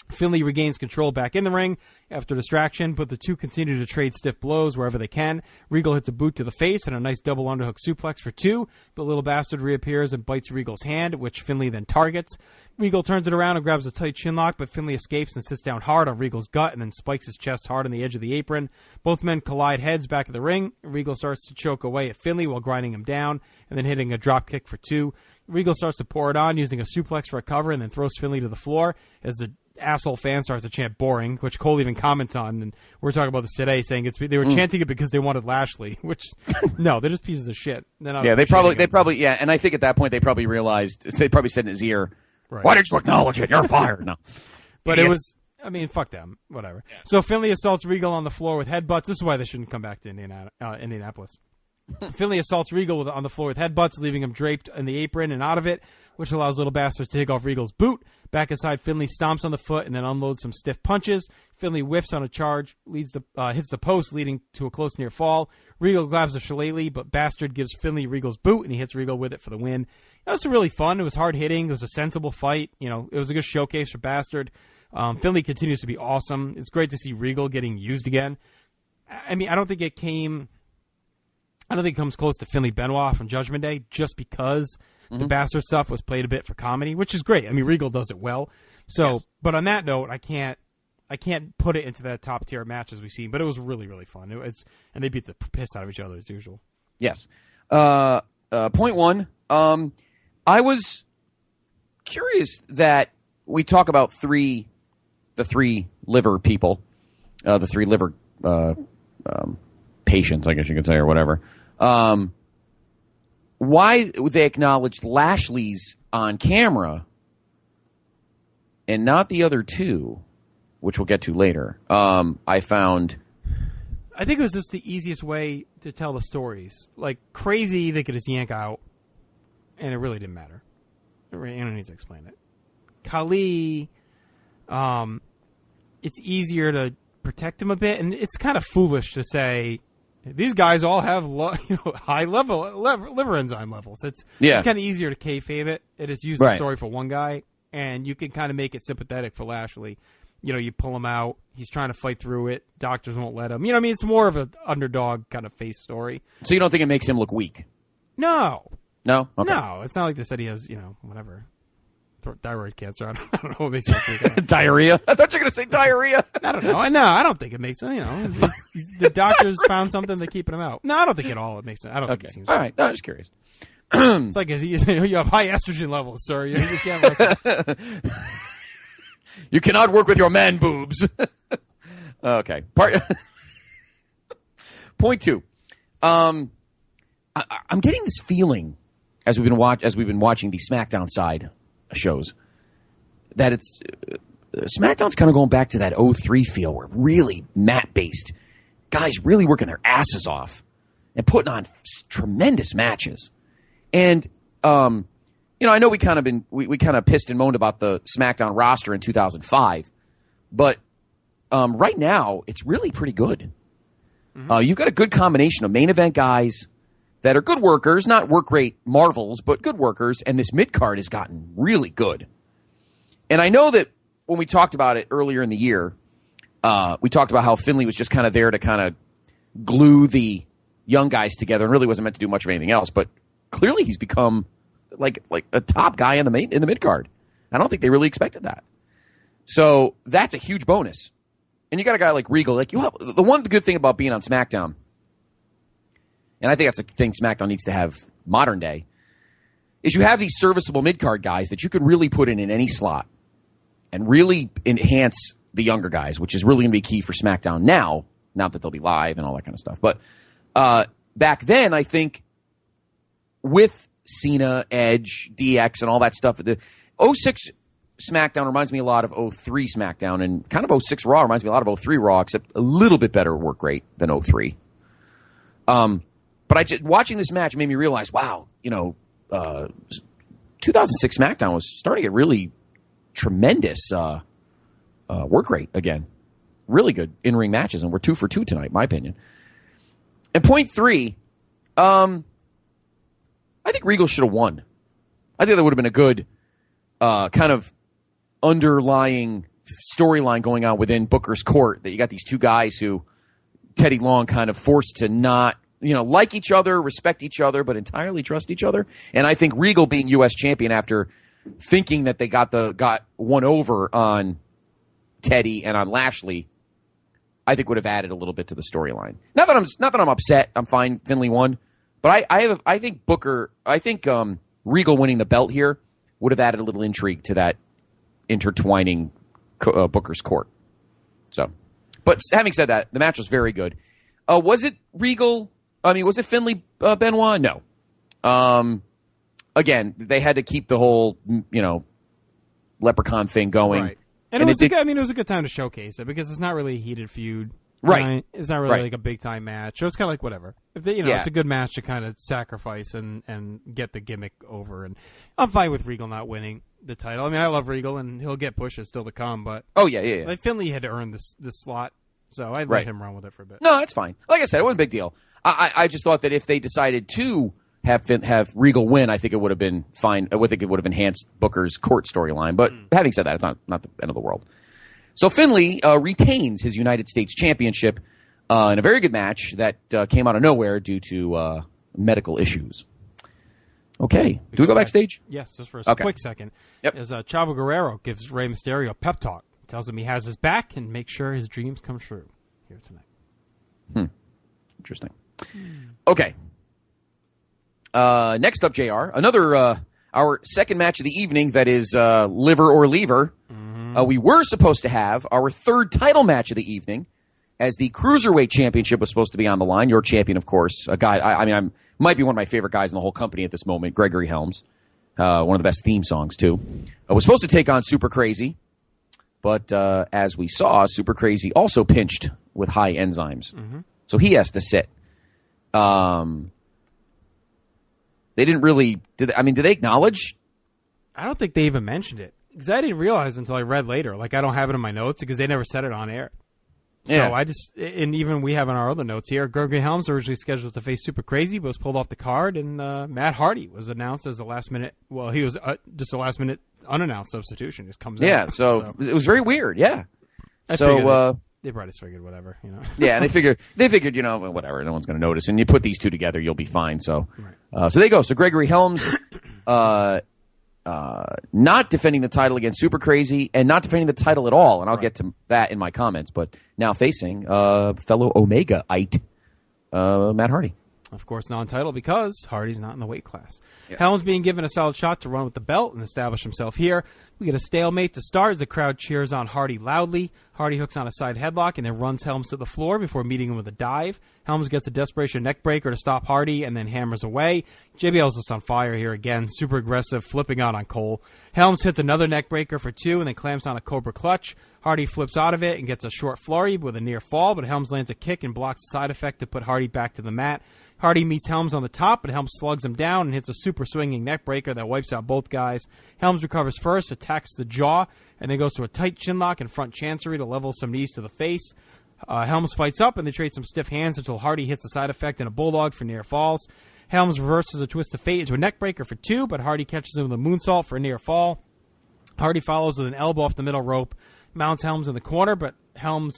Finley regains control back in the ring after distraction, but the two continue to trade stiff blows wherever they can. Regal hits a boot to the face and a nice double underhook suplex for two, but Little Bastard reappears and bites Regal's hand, which Finley then targets. Regal turns it around and grabs a tight chinlock, but Finley escapes and sits down hard on Regal's gut and then spikes his chest hard on the edge of the apron. Both men collide heads back in the ring. Regal starts to choke away at Finley while grinding him down and then hitting a drop kick for two. Regal starts to pour it on, using a suplex for a cover, and then throws Finley to the floor as the asshole fan starts to chant boring, which Cole even comments on, and we're talking about this today, saying they were chanting it because they wanted Lashley, which no, they're just pieces of shit. They probably and I think at that point they probably realized, they probably said in his ear, why did you acknowledge it? You're fired. No. But it was, fuck them, whatever. Yeah. So Finley assaults Regal on the floor with headbutts. This is why they shouldn't come back to Indianapolis. Finley assaults Regal on the floor with headbutts, leaving him draped in the apron and out of it, which allows Little Bastard to take off Regal's boot. Back inside, Finley stomps on the foot and then unloads some stiff punches. Finley whiffs on a charge, hits the post, leading to a close near fall. Regal grabs a shillelagh, but Bastard gives Finley Regal's boot, and he hits Regal with it for the win. It was really fun. It was hard hitting. It was a sensible fight. It was a good showcase for Bastard. Finley continues to be awesome. It's great to see Regal getting used again. I don't think it comes close to Finley Benoit from Judgment Day, just because the Bastard stuff was played a bit for comedy, which is great. Regal does it well. So, But on that note, I can't put it into that top tier matches we've seen. But it was really, really fun. And they beat the piss out of each other as usual. Yes. Point one. I was curious that we talk about the three liver people, the three liver patients, I guess you could say, or whatever. Why they acknowledged Lashley's on camera and not the other two, which we'll get to later, I think it was just the easiest way to tell the stories. Like, Crazy, they could just yank out, and it really didn't matter. You don't need to explain it. Khali, it's easier to protect him a bit, and it's kind of foolish to say, these guys all have high level liver enzyme levels. It's kind of easier to kayfabe it. It is used the story for one guy, and you can kind of make it sympathetic for Lashley. You pull him out. He's trying to fight through it. Doctors won't let him. It's more of an underdog kind of face story. So you don't think it makes him look weak? No. No? Okay. No. It's not like they said he has, whatever. Thyroid cancer. I don't know what makes him freak. Diarrhea? I thought you were going to say diarrhea. I don't know. No, I don't think it makes him, the doctors found something to keeping him out. No, I don't think at all it makes him. I don't think it seems all right. No, I'm just curious. It's like, you have high estrogen levels, sir. You can't You cannot work with your man boobs. Okay. Point two. I'm getting this feeling as we've been watching the SmackDown side shows that it's SmackDown's kind of going back to that 03 feel, where really mat based, guys really working their asses off and putting on tremendous matches. And, I know we kind of pissed and moaned about the SmackDown roster in 2005, but right now it's really pretty good. You've got a good combination of main event guys that are good workers, not work rate marvels, but good workers, and this mid-card has gotten really good. And I know that when we talked about it earlier in the year, we talked about how Finlay was just kind of there to kind of glue the young guys together and really wasn't meant to do much of anything else. But clearly he's become like a top guy in the mid-card. I don't think they really expected that. So that's a huge bonus. And you got a guy like Regal. Like, you have the one good thing about being on SmackDown, and I think that's a thing SmackDown needs to have modern day, is you have these serviceable mid-card guys that you can really put in any slot and really enhance the younger guys, which is really going to be key for SmackDown now, not that they'll be live and all that kind of stuff. But back then, I think with Cena, Edge, DX, and all that stuff, the 06 SmackDown reminds me a lot of 03 SmackDown, and kind of 06 Raw reminds me a lot of 03 Raw, except a little bit better work rate than 03. But watching this match made me realize, wow, 2006 SmackDown was starting to get really tremendous work rate again. Really good in-ring matches, and we're 2 for 2 tonight, in my opinion. And point 3, I think Regal should have won. I think that would have been a good kind of underlying storyline going on within Booker's court, that you got these two guys who Teddy Long kind of forced to not, like each other, respect each other, but entirely trust each other. And I think Regal being U.S. champion after thinking that they got one over on Teddy and on Lashley, I think would have added a little bit to the storyline. Not that I'm upset. I'm fine. Finlay won, but I think Regal winning the belt here would have added a little intrigue to that intertwining Booker's court. So, but having said that, the match was very good. Was it Regal? I mean, was it Finlay Benoit? No. Again, they had to keep the whole leprechaun thing going. Right. And it was a good time to showcase it because it's not really a heated feud. Right. It's not really like a big time match. So it's kind of like whatever. If they, it's a good match to kind of sacrifice and get the gimmick over. And I'm fine with Regal not winning the title. I mean, I love Regal and he'll get pushes still to come. But like Finlay had to earn this slot, so I'd let him run with it for a bit. No, that's fine. Like I said, it wasn't a big deal. I just thought that if they decided to have Regal win, I think it would have been fine. I think it would have enhanced Booker's court storyline. But having said that, it's not the end of the world. So Finlay retains his United States Championship in a very good match that came out of nowhere due to medical issues. Okay. Do we go backstage? Yes, just for a quick second. Yep. As Chavo Guerrero gives Rey Mysterio a pep talk. Tells him he has his back and makes sure his dreams come true here tonight. Interesting. Okay. Next up, JR. Another, our second match of the evening that is liver or lever. We were supposed to have our third title match of the evening, as the Cruiserweight Championship was supposed to be on the line. Your champion, of course, a guy, I might be one of my favorite guys in the whole company at this moment, Gregory Helms. One of the best theme songs, too. Was supposed to take on Super Crazy, but as we saw, Super Crazy also pinched with high enzymes. So he has to sit. They didn't really... Did they acknowledge? I don't think they even mentioned it. Because I didn't realize until I read later. Like, I don't have it in my notes because they never said it on air. So and even we have in our other notes here, Gregory Helms originally scheduled to face Super Crazy, but was pulled off the card, and Matt Hardy was announced as the last minute. Well, he was just a last minute unannounced substitution. Just comes out. So it was very weird. Yeah. They probably just figured whatever, Yeah, and they figured, whatever, no one's going to notice. And you put these two together, you'll be fine. So, so there you go. So Gregory Helms, not defending the title against Super Crazy, and not defending the title at all. And I'll get to that in my comments. But now facing fellow Omega-ite Matt Hardy. Of course, non-title because Hardy's not in the weight class. Yes. Helms being given a solid shot to run with the belt and establish himself here. We get a stalemate to start as the crowd cheers on Hardy loudly. Hardy hooks on a side headlock and then runs Helms to the floor before meeting him with a dive. Helms gets a desperation neck breaker to stop Hardy and then hammers away. JBL's just on fire here again, super aggressive, flipping out on Cole. Helms hits another neck breaker for 2 and then clamps on a Cobra clutch. Hardy flips out of it and gets a short flurry with a near fall, but Helms lands a kick and blocks the side effect to put Hardy back to the mat. Hardy meets Helms on the top, but Helms slugs him down and hits a super swinging neck breaker that wipes out both guys. Helms recovers first, attacks the jaw, and then goes to a tight chinlock and front chancery to level some knees to the face. Helms fights up and they trade some stiff hands until Hardy hits a side effect and a bulldog for near falls. Helms reverses a twist of fate into a neck breaker for 2, but Hardy catches him with a moonsault for a near fall. Hardy follows with an elbow off the middle rope, mounts Helms in the corner, but Helms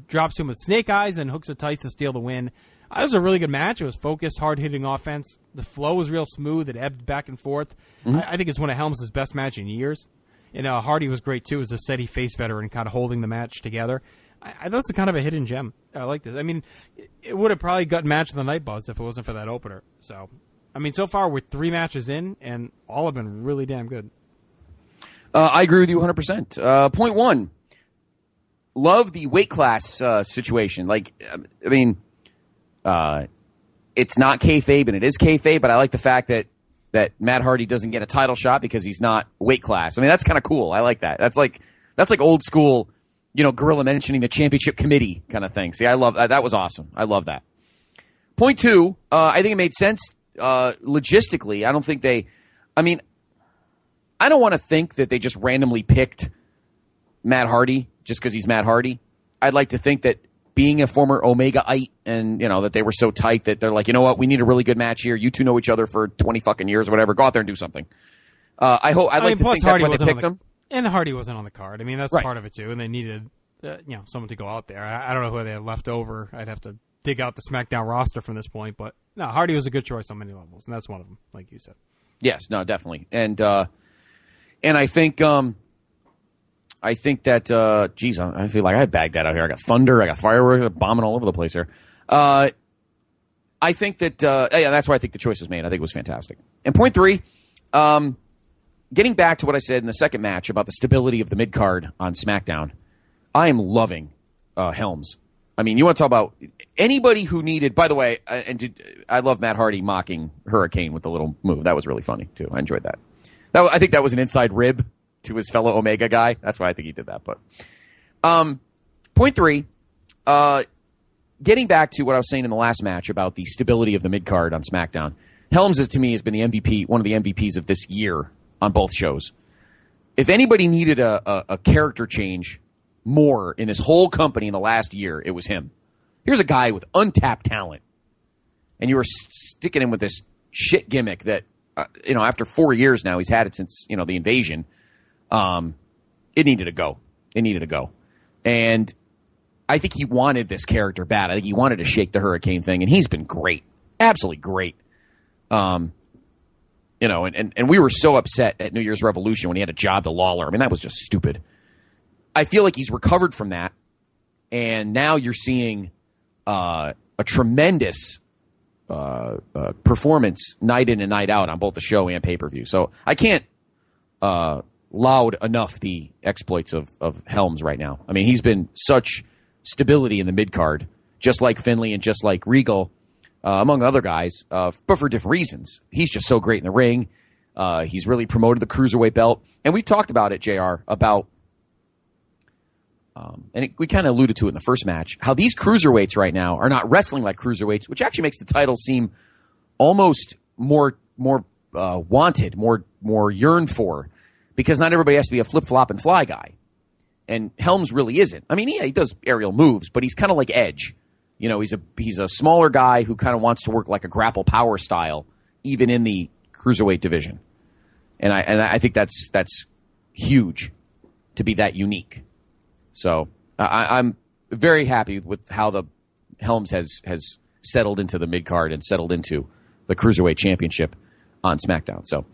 drops him with snake eyes and hooks the tights to steal the win. It was a really good match. It was focused, hard-hitting offense. The flow was real smooth. It ebbed back and forth. I think it's one of Helms' best matches in years. And Hardy was great, too, as a steady face veteran kind of holding the match together. I thought it was kind of a hidden gem. I like this. I mean, it would have probably gotten match of the night buzz if it wasn't for that opener. So, I mean, so far we're 3 matches in, and all have been really damn good. I agree with you 100%. Point 1, love the weight class situation. Like, I mean... it's not kayfabe and it is kayfabe, but I like the fact that Matt Hardy doesn't get a title shot because he's not weight class. I mean, that's kind of cool. I like that. That's like old school, Gorilla mentioning the championship committee kind of thing. See, I love that. That was awesome. I love that. Point 2, I think it made sense logistically. I don't think I don't want to think that they just randomly picked Matt Hardy just because he's Matt Hardy. I'd like to think that being a former Omega-ite and, that they were so tight that they're like, you know what, we need a really good match here. You two know each other for 20 fucking years or whatever. Go out there and do something. I'd like to think that's why they picked him. And Hardy wasn't on the card. I mean, that's right. Part of it, too. And they needed, someone to go out there. I don't know who they had left over. I'd have to dig out the SmackDown roster from this point. But, no, Hardy was a good choice on many levels. And that's one of them, like you said. Yes, no, definitely. And I think... I think that, I feel like I bagged that out here. I got thunder, I got fireworks, bombing all over the place here. I think that, that's why I think the choice was made. I think it was fantastic. And point 3, getting back to what I said in the second match about the stability of the mid-card on SmackDown, I am loving Helms. I mean, you want to talk about anybody who needed, by the way, I love Matt Hardy mocking Hurricane with the little move. That was really funny, too. I enjoyed that. I think that was an inside rib to his fellow Omega guy. That's why I think he did that. But point 3, getting back to what I was saying in the last match about the stability of the mid-card on SmackDown, Helms, to me, has been the MVP, one of the MVPs of this year on both shows. If anybody needed a character change more in his whole company in the last year, it was him. Here's a guy with untapped talent, and you were sticking him with this shit gimmick that, after 4 years now, he's had it since, the invasion. It needed to go. It needed to go. And I think he wanted this character bad. I think he wanted to shake the Hurricane thing, and he's been great. Absolutely great. And we were so upset at New Year's Revolution when he had a job to Lawler. I mean, that was just stupid. I feel like he's recovered from that, and now you're seeing a tremendous performance night in and night out on both the show and pay-per-view. So I can't laud enough the exploits of Helms right now. I mean, he's been such stability in the mid-card, just like Finlay and just like Regal, among other guys, but for different reasons. He's just so great in the ring. He's really promoted the Cruiserweight belt. And we talked about it, JR, about, we kind of alluded to it in the first match, how these Cruiserweights right now are not wrestling like Cruiserweights, which actually makes the title seem almost more wanted, more yearned for, because not everybody has to be a flip-flop and fly guy. And Helms really isn't. I mean, yeah, he does aerial moves, but he's kind of like Edge. He's a smaller guy who kind of wants to work like a grapple power style, even in the Cruiserweight division. And I think that's huge to be that unique. So I'm very happy with how the Helms has settled into the mid-card and settled into the Cruiserweight Championship on SmackDown. So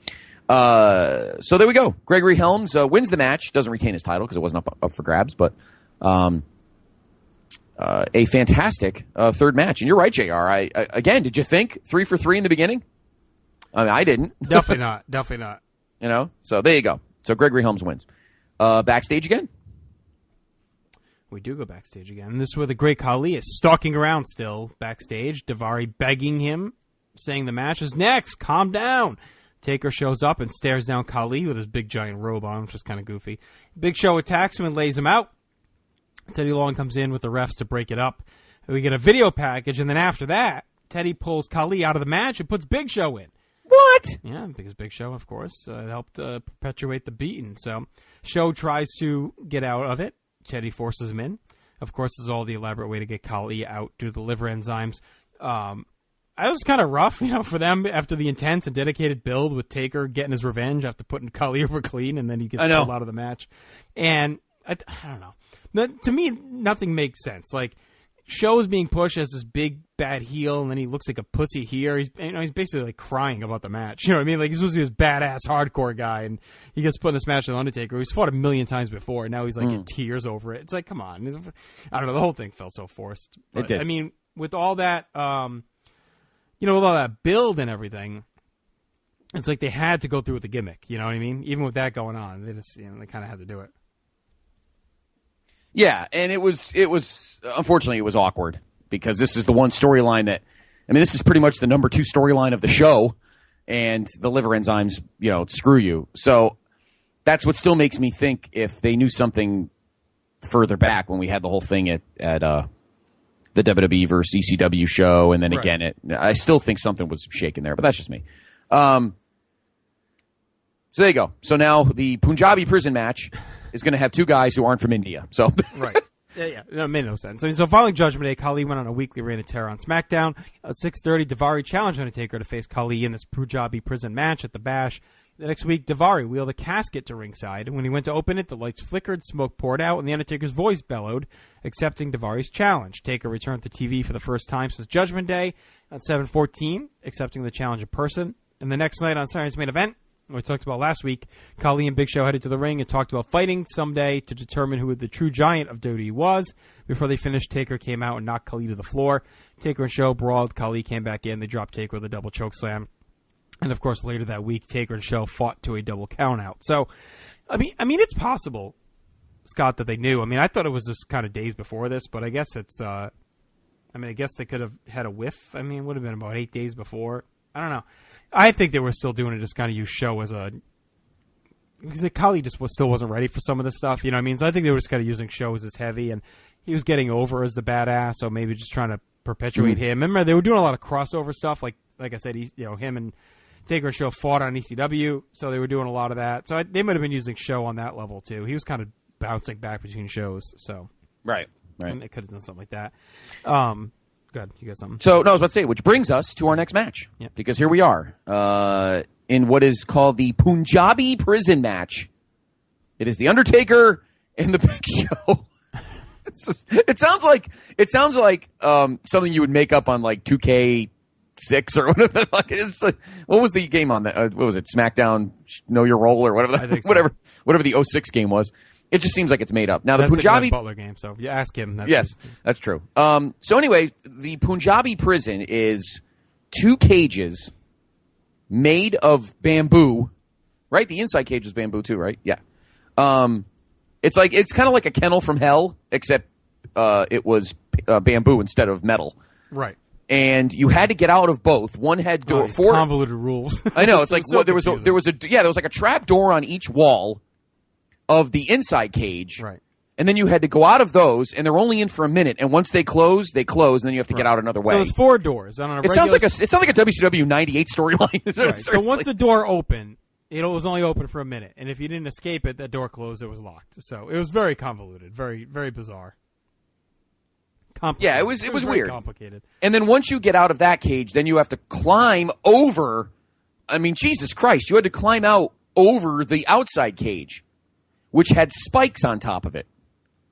there we go. Gregory Helms wins the match. Doesn't retain his title because it wasn't up for grabs. But a fantastic third match. And you're right, JR. Again, did you think 3 for 3 in the beginning? I mean, I didn't. Definitely not. Definitely not. You know? So there you go. So Gregory Helms wins. Backstage again? We do go backstage again. And this is where the great Khali is stalking around still backstage. Daivari begging him, saying the match is next. Calm down. Taker shows up and stares down Khali with his big giant robe on, which is kind of goofy. Big Show attacks him and lays him out. Teddy Long comes in with the refs to break it up. We get a video package, and then after that, Teddy pulls Khali out of the match and puts Big Show in. What? Yeah, because Big Show, of course, helped perpetuate the beating. So Show tries to get out of it. Teddy forces him in. Of course, this is all the elaborate way to get Khali out due to the liver enzymes. I was kind of rough, for them after the intense and dedicated build with Taker getting his revenge after putting Khali over clean, and then he gets pulled out of the match. And I don't know. To me, nothing makes sense. Like, Show is being pushed as this big bad heel, and then he looks like a pussy here. He's basically like crying about the match. You know what I mean? Like, he's supposed to be this badass hardcore guy, and he gets put in this match with Undertaker. He's fought a million times before, and now he's like in tears over it. It's like, come on. I don't know. The whole thing felt so forced. But, it did. I mean, with all that, with all that build and everything, it's like they had to go through with the gimmick. You know what I mean? Even with that going on, they just, they kind of had to do it. Yeah, and it was unfortunately it was awkward because this is the one storyline that, this is pretty much the number 2 storyline of the show, and the liver enzymes, screw you. So that's what still makes me think if they knew something further back when we had the whole thing at the WWE versus ECW show, and then again I still think something was shaken there, but that's just me. So there you go. So now the Punjabi prison match is going to have 2 guys who aren't from India. So right. Yeah. No, it made no sense. So following Judgment Day, Khali went on a weekly reign of terror on SmackDown. At 6:30, Daivari challenged Undertaker to face Khali in this Punjabi prison match at the Bash. The next week, Daivari wheeled a casket to ringside. When he went to open it, the lights flickered, smoke poured out, and the Undertaker's voice bellowed, accepting Daivari's challenge. Taker returned to TV for the first time since Judgment Day at 7:14, accepting the challenge in person. And the next night on Saturday's main event, we talked about last week, Khali and Big Show headed to the ring and talked about fighting someday to determine who the true giant of WWE was. Before they finished, Taker came out and knocked Khali to the floor. Taker and Show brawled. Khali came back in. They dropped Taker with a double choke slam. And, of course, later that week, Taker and Show fought to a double countout. So, I mean, it's possible, Scott, that they knew. I thought it was just kind of days before this, but I guess it's, I guess they could have had a whiff. It would have been about 8 days before. I don't know. I think they were still doing it, just kind of use Show as a, because Khali just still wasn't ready for some of this stuff. You know what I mean? So I think they were just kind of using Show as this heavy, and he was getting over as the badass. So maybe just trying to perpetuate him. Remember, they were doing a lot of crossover stuff. Like I said, him and Taker and Show fought on ECW, so they were doing a lot of that. So they might have been using Show on that level too. He was kind of bouncing back between shows. So right. And they could have done something like that. Good. You got something? So, no, I was about to say, which brings us to our next match. Yep. Because here we are in what is called the Punjabi prison match. It is The Undertaker and The Big Show. It sounds like something you would make up on like 2K6 or whatever. What was the game on that? What was it? SmackDown Know Your Role or whatever. Whatever the 06 game was. It just seems like it's made up. Now, that's the Punjabi the Butler game, so you ask him. That's true. So anyway, the Punjabi prison is 2 cages made of bamboo, right? The inside cage is bamboo too, right? Yeah. It's kind of like a kennel from hell, except it was bamboo instead of metal. Right. And you had to get out of both. One had four convoluted rules. I know. It's like there was like a trap door on each wall of the inside cage. Right. And then you had to go out of those, and they're only in for a minute. And once they close, and then you have to get out another way. So there's 4 doors. It sounds like a WCW 98 storyline. Right. So once the door opened, it was only open for a minute. And if you didn't escape it, that door closed, it was locked. So it was very convoluted, very, very bizarre. Yeah, it was weird. Complicated. And then once you get out of that cage, then you have to climb over. Jesus Christ, you had to climb out over the outside cage, which had spikes on top of it.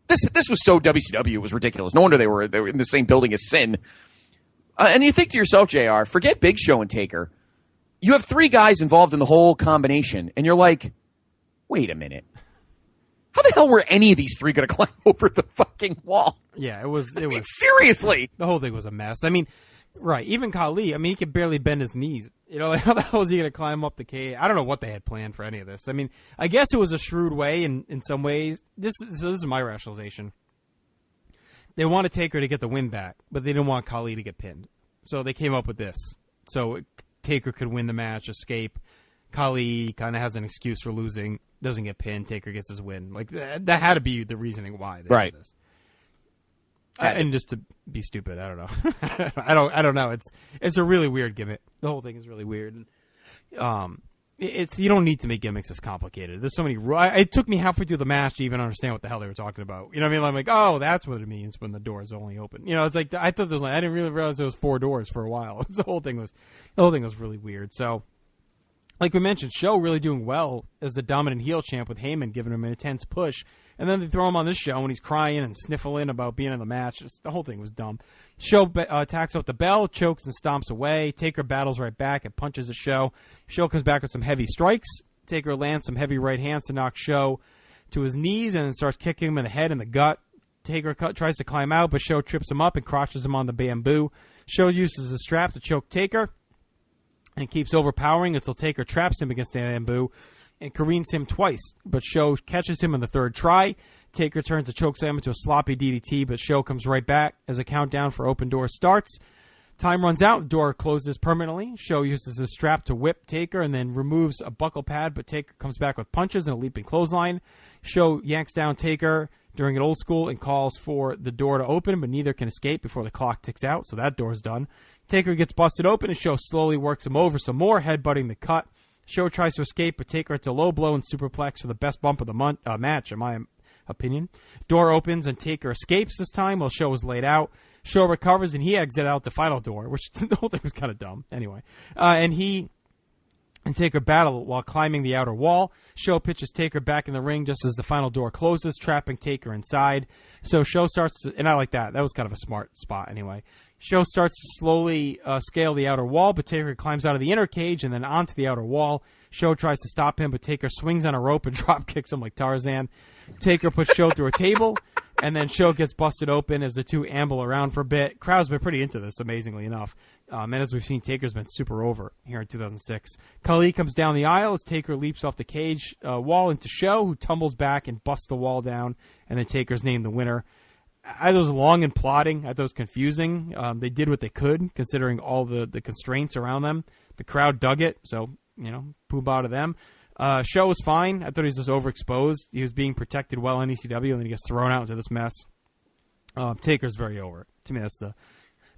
This was so WCW, it was ridiculous. No wonder they were in the same building as Sin. And you think to yourself, JR, forget Big Show and Taker. You have 3 guys involved in the whole combination, and you're like, wait a minute. How the hell were any of these three going to climb over the fucking wall? Yeah, it was. Seriously. The whole thing was a mess. I mean, right, even Khali, I mean, he could barely bend his knees. You know, like, how the hell is he going to climb up the cage? I don't know what they had planned for any of this. I mean, I guess it was a shrewd way in some ways. This is my rationalization. They want to Taker to get the win back, but they didn't want Khali to get pinned. So they came up with this. So Taker could win the match, escape. Khali kind of has an excuse for losing, doesn't get pinned, Taker gets his win. Like, that had to be the reasoning why they did this. And just to be stupid, I don't know. I don't know. It's a really weird gimmick. The whole thing is really weird. It's you don't need to make gimmicks this complicated. There's so many. It took me halfway through the match to even understand what the hell they were talking about. You know what I mean? I'm like, oh, that's what it means when the door is only open. You know, it's like I thought there was I didn't really realize there was 4 doors for a while. The whole thing was really weird. So, like we mentioned, Show really doing well as the dominant heel champ with Heyman giving him an intense push. And then they throw him on this show and he's crying and sniffling about being in the match. The whole thing was dumb. Show attacks out the bell, chokes and stomps away. Taker battles right back and punches the Show. Show comes back with some heavy strikes. Taker lands some heavy right hands to knock Show to his knees and then starts kicking him in the head and the gut. Taker tries to climb out, but Show trips him up and crotches him on the bamboo. Show uses a strap to choke Taker and keeps overpowering until Taker traps him against the bamboo and careens him twice, but Show catches him on the 3rd try. Taker turns the chokeslam into a sloppy DDT, but Show comes right back as a countdown for open door starts. Time runs out, the door closes permanently. Show uses a strap to whip Taker and then removes a buckle pad, but Taker comes back with punches and a leaping clothesline. Show yanks down Taker during an old school and calls for the door to open, but neither can escape before the clock ticks out, so that door's done. Taker gets busted open and Show slowly works him over some more, headbutting the cut. Show tries to escape, but Taker hits a low blow and superplex for the best bump of the match, in my opinion. Door opens and Taker escapes this time while Show is laid out. Show recovers and he exits out the final door, which the whole thing was kind of dumb. Anyway, and he and Taker battle while climbing the outer wall. Show pitches Taker back in the ring just as the final door closes, trapping Taker inside. So Show starts to, and I like that. That was kind of a smart spot anyway. Show starts to slowly scale the outer wall, but Taker climbs out of the inner cage and then onto the outer wall. Show tries to stop him, but Taker swings on a rope and drop kicks him like Tarzan. Taker puts Show through a table, and then Show gets busted open as the two amble around for a bit. Crowd's been pretty into this, amazingly enough. And as we've seen, Taker's been super over here in 2006. Khali comes down the aisle as Taker leaps off the cage wall into Show, who tumbles back and busts the wall down, and then Taker's named the winner. I thought it was long and plotting. I thought it was confusing. They did what they could, considering all the constraints around them. The crowd dug it, so, poobah to them. Show was fine. I thought he was just overexposed. He was being protected well in ECW, and then he gets thrown out into this mess. Taker's very over. To me, that's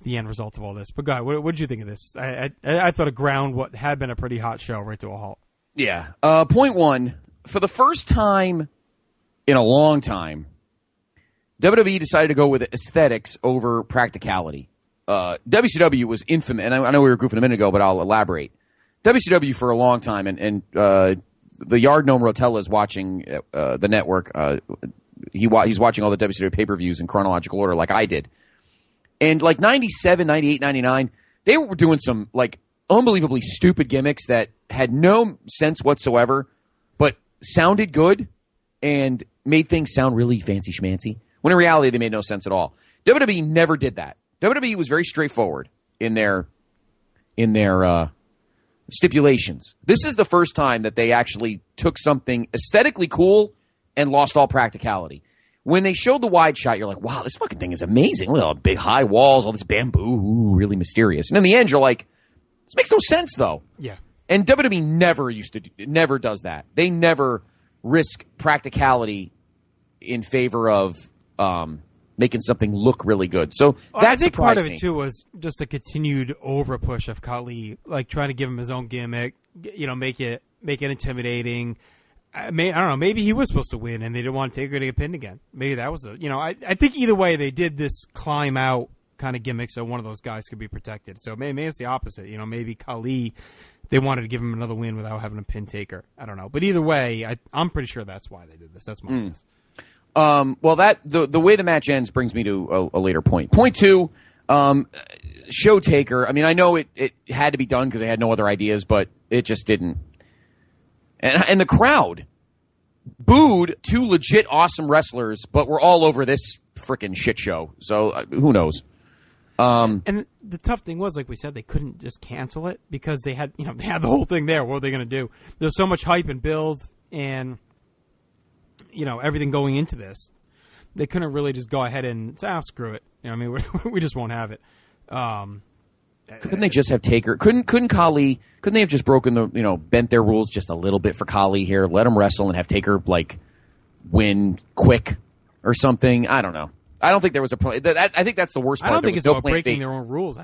the end result of all this. But, God, what did you think of this? I thought it ground what had been a pretty hot show right to a halt. Yeah. Point one, for the first time in a long time, WWE decided to go with aesthetics over practicality. WCW was infamous, and I know we were goofing a minute ago, but I'll elaborate. WCW for a long time, and the Yard Gnome Rotella is watching the network. He's watching all the WCW pay-per-views in chronological order like I did. And like 97, 98, 99, they were doing some like unbelievably stupid gimmicks that had no sense whatsoever, but sounded good and made things sound really fancy schmancy. When in reality, they made no sense at all. WWE never did that. WWE was very straightforward in their stipulations. This is the first time that they actually took something aesthetically cool and lost all practicality. When they showed the wide shot, you're like, wow, this fucking thing is amazing. Look at all the big high walls, all this bamboo, ooh, really mysterious. And in the end, you're like, this makes no sense, though. Yeah. And WWE never does that. They never risk practicality in favor of making something look really good. So I think part of it too was just a continued over push of Khali, like trying to give him his own gimmick, make it intimidating. I don't know. Maybe he was supposed to win, and they didn't want Taker to get pinned again. Maybe that was I think either way they did this climb out kind of gimmick so one of those guys could be protected. So maybe it's the opposite. Maybe Khali, they wanted to give him another win without having a pin Taker. I don't know. But either way, I'm pretty sure that's why they did this. That's my guess. Well, the way the match ends brings me to a later point. Point two, Show Taker. I mean, I know it had to be done because they had no other ideas, but it just didn't. And the crowd booed two legit awesome wrestlers, but we're all over this freaking shit show. So who knows? And the tough thing was, like we said, they couldn't just cancel it because they had the whole thing there. What were they going to do? There's so much hype and build and everything going into this. They couldn't really just go ahead and say, screw it. We just won't have it. Couldn't they just have Taker? Couldn't Khali? Couldn't they have just broken bent their rules just a little bit for Khali here? Let him wrestle and have Taker win quick or something. I don't know. I don't think there was a plan. I think that's the worst part. I don't think it's about breaking their own rules.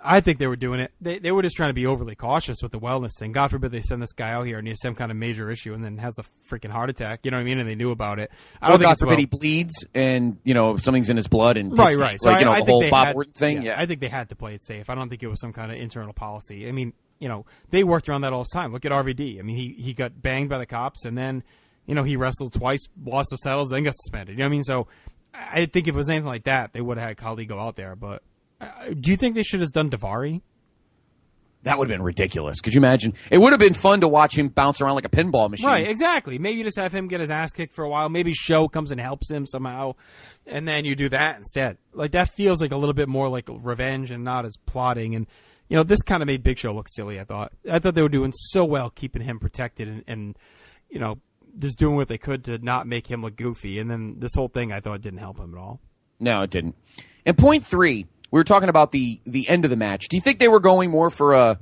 I think they were doing it. They were just trying to be overly cautious with the wellness thing. God forbid they send this guy out here and he has some kind of major issue and then has a freaking heart attack. You know what I mean? And they knew about it. I don't think God forbid he bleeds and something's in his blood and right. So I the whole Bob Orton thing. Yeah, I think they had to play it safe. I don't think it was some kind of internal policy. They worked around that all the time. Look at RVD. He got banged by the cops and then he wrestled twice, lost the titles, then got suspended. You know what I mean? So I think if it was anything like that, they would have had Khali go out there, but. Do you think they should have done Daivari? That would have been ridiculous. Could you imagine? It would have been fun to watch him bounce around like a pinball machine. Right, exactly. Maybe you just have him get his ass kicked for a while. Maybe Show comes and helps him somehow, and then you do that instead. That feels like a little bit more like revenge and not as plotting. And this kind of made Big Show look silly. I thought they were doing so well keeping him protected and just doing what they could to not make him look goofy. And then this whole thing, I thought, didn't help him at all. No, it didn't. And point 3. We were talking about the end of the match. Do you think they were going more for a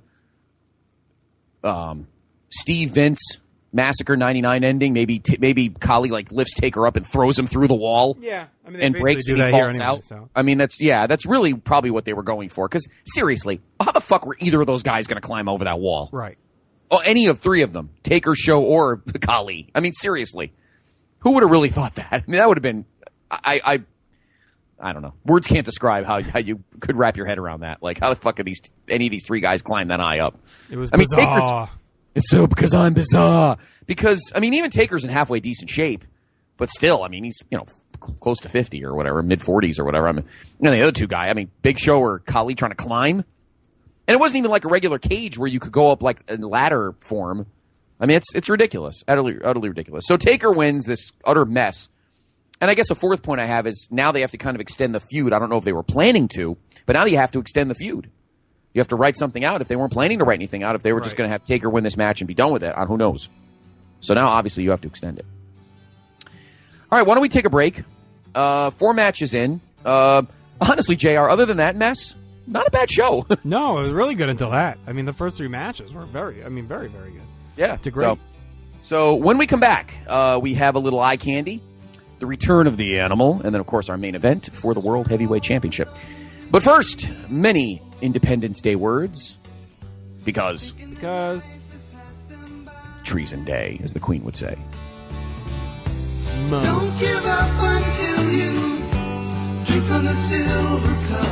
Steve Vince Massacre 99 ending? Maybe Khali lifts Taker up and throws him through the wall. Yeah, and breaks and he falls out. So. That's really probably what they were going for. Because seriously, how the fuck were either of those guys going to climb over that wall? Right. Oh, any of 3 of them, Taker, Show, or Khali. Seriously, who would have really thought that? That would have been. I don't know. Words can't describe how you could wrap your head around that. How the fuck could any of these 3 guys climb that high up? It was bizarre. It's so because I'm bizarre. Because, even Taker's in halfway decent shape, but still, he's, close to 50 or whatever, mid-40s or whatever. The other 2 guys, Big Show or Khali trying to climb. And it wasn't even like a regular cage where you could go up in ladder form. It's ridiculous. Utterly ridiculous. So Taker wins this utter mess. And I guess a fourth point I have is now they have to kind of extend the feud. I don't know if they were planning to, but now you have to extend the feud. You have to write something out if they weren't planning to write anything out. If they were just going to have Taker win this match and be done with it, who knows? So now, obviously, you have to extend it. All right, why don't we take a break? 4 matches in. Honestly, JR, other than that mess, not a bad show. No, it was really good until that. The first 3 matches were very, very, very good. Yeah. It's great. So when we come back, we have a little eye candy. The return of the animal, and then, of course, our main event for the World Heavyweight Championship. But first, many Independence Day words. Because Treason Day, as the Queen would say. Don't give up until you drink from the silver cup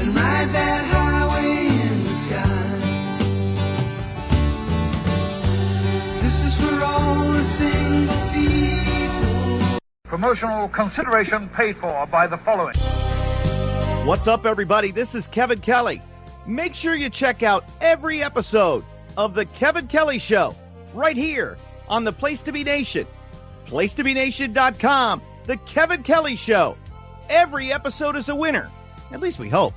and ride that highway in the sky. This is for all the single people. Promotional consideration paid for by the following. What's up, everybody? This is Kevin Kelly. Make sure you check out every episode of The Kevin Kelly Show right here on the Place to Be Nation. PlaceToBeNation.com. The Kevin Kelly Show. Every episode is a winner. At least we hope.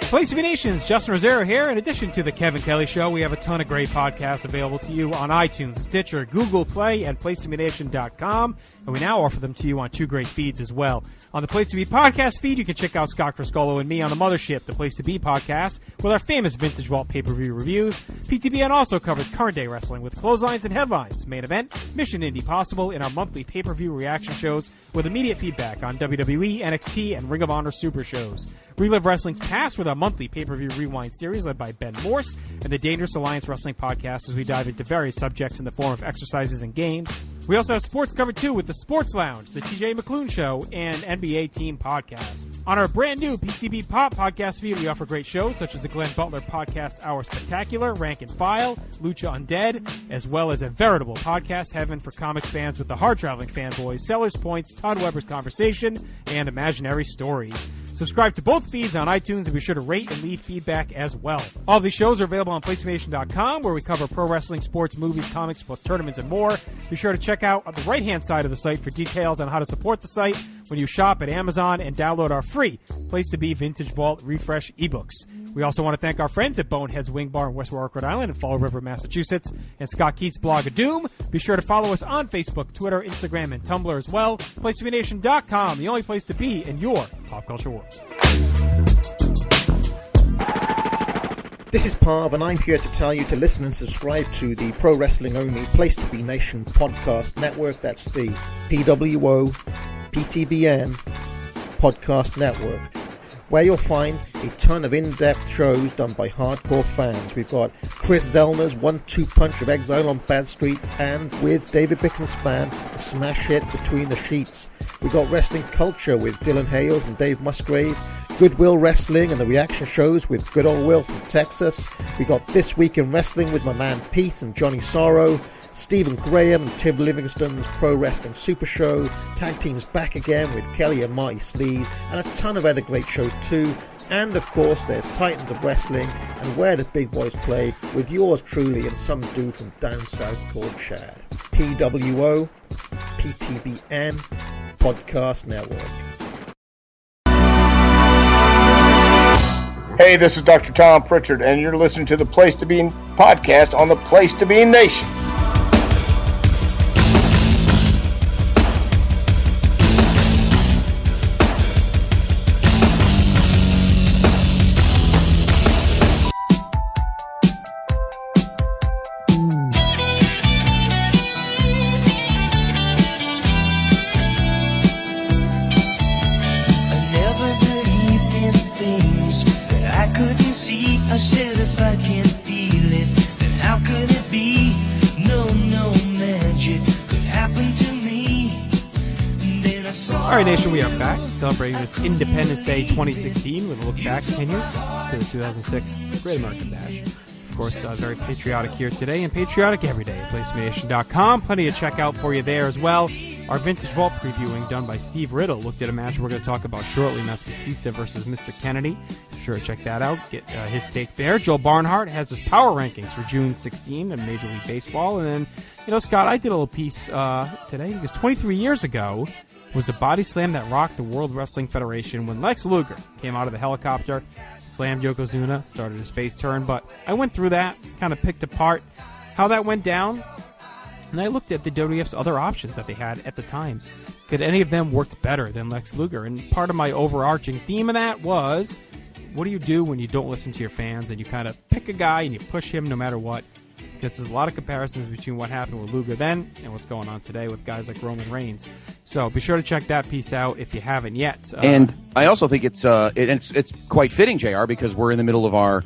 Place to Be Nation's Justin Rosero here. In addition to the Kevin Kelly Show, we have a ton of great podcasts available to you on iTunes, Stitcher, Google Play, and PlaceToBeNation.com. And we now offer them to you on 2 great feeds as well. On the Place to Be podcast feed, you can check out Scott Criscolo and me on the Mothership, the Place to Be podcast, with our famous Vintage Vault pay-per-view reviews. PTBN also covers current day wrestling with clotheslines and headlines, main event, Mission Indie Possible, in our monthly pay-per-view reaction shows with immediate feedback on WWE, NXT, and Ring of Honor Super shows. Relive Wrestling's past with our monthly pay-per-view rewind series led by Ben Morse and the Dangerous Alliance Wrestling podcast as we dive into various subjects in the form of exercises and games. We also have sports covered too with the Sports Lounge, the TJ McClune Show, and NBA Team Podcast. On our brand new PTB Pop podcast feed, we offer great shows such as the Glenn Butler Podcast Hour Spectacular, Rank and File, Lucha Undead, as well as a veritable podcast heaven for comics fans with the hard traveling fanboys, Sellers Points, Todd Weber's Conversation, and Imaginary Stories. Subscribe to both feeds on iTunes and be sure to rate and leave feedback as well. All of these shows are available on PlayStation.com, where we cover pro wrestling, sports, movies, comics, plus tournaments and more. Be sure to check out on the right-hand side of the site for details on how to support the site when you shop at Amazon and download our free Place to Be Vintage Vault Refresh ebooks. We also want to thank our friends at Bonehead's Wing Bar in West Warwick, Rhode Island, and Fall River, Massachusetts, and Scott Keats' blog of Doom. Be sure to follow us on Facebook, Twitter, Instagram, and Tumblr as well. PlaceToBeNation.com, the only place to be in your pop culture world. This is Parv, and I'm here to tell you to listen and subscribe to the Pro Wrestling Only Place to Be Nation podcast network. That's the PWO PTBN podcast network, where you'll find a ton of in-depth shows done by hardcore fans. We've got Chris Zellner's 1-2 punch of Exile on Bad Street, and with David Bickenspan, a smash hit Between the Sheets. We've got Wrestling Culture with Dylan Hales and Dave Musgrave, Goodwill Wrestling and the reaction shows with Good Old Will from Texas. We got This Week in Wrestling with my man Pete and Johnny Sorrow, Stephen Graham and Tim Livingston's Pro Wrestling Super Show, Tag Teams Back Again with Kelly and Marty Sleaze, and a ton of other great shows too. And of course there's Titans of Wrestling and Where the Big Boys Play with yours truly and some dude from down south called Chad. PWO PTBN Podcast Network. Hey, this is Dr. Tom Pritchard, and you're listening to the Place to Be podcast on the Place to Be Nation. All right, Nation, we are back celebrating this Independence Day 2016 with a look back 10 years ago to the 2006 Great American Bash. Of course, very patriotic here today and patriotic every day at PlaceToBeNation.com. Plenty to check out for you there as well. Our Vintage Vault previewing done by Steve Riddle looked at a match we're going to talk about shortly, and that's Batista versus Mr. Kennedy. Be sure to check that out, get his take there. Joel Barnhart has his power rankings for June 16 in Major League Baseball. And then, Scott, I did a little piece today because 23 years ago was the body slam that rocked the World Wrestling Federation when Lex Luger came out of the helicopter, slammed Yokozuna, started his face turn. But I went through that, kind of picked apart how that went down, and I looked at the WWF's other options that they had at the time. Could any of them worked better than Lex Luger? And part of my overarching theme of that was, what do you do when you don't listen to your fans and you kind of pick a guy and you push him no matter what? Because there's a lot of comparisons between what happened with Luger then and what's going on today with guys like Roman Reigns. So be sure to check that piece out if you haven't yet. And I also think it's quite fitting, JR, because we're in the middle of our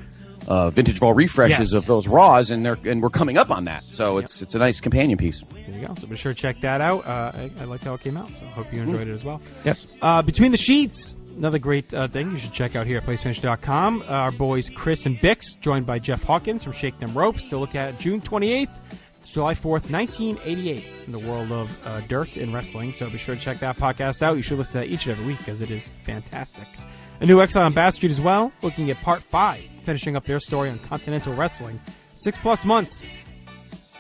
Vintage Vault refreshes of those Raws, and we're coming up on that. So it's a nice companion piece. There you go. So be sure to check that out. I liked how it came out, so I hope you enjoyed it as well. Yes. Between the Sheets, another great thing you should check out here at PlaceToBeNation.com. Our boys Chris and Bix, joined by Jeff Hawkins from Shake Them Ropes, to look at June 28th. It's July 4th, 1988, in the world of dirt and wrestling. So be sure to check that podcast out. You should listen to that each and every week because it is fantastic. A new Exile on Bad Street as well, looking at Part 5, finishing up their story on Continental Wrestling. 6+ months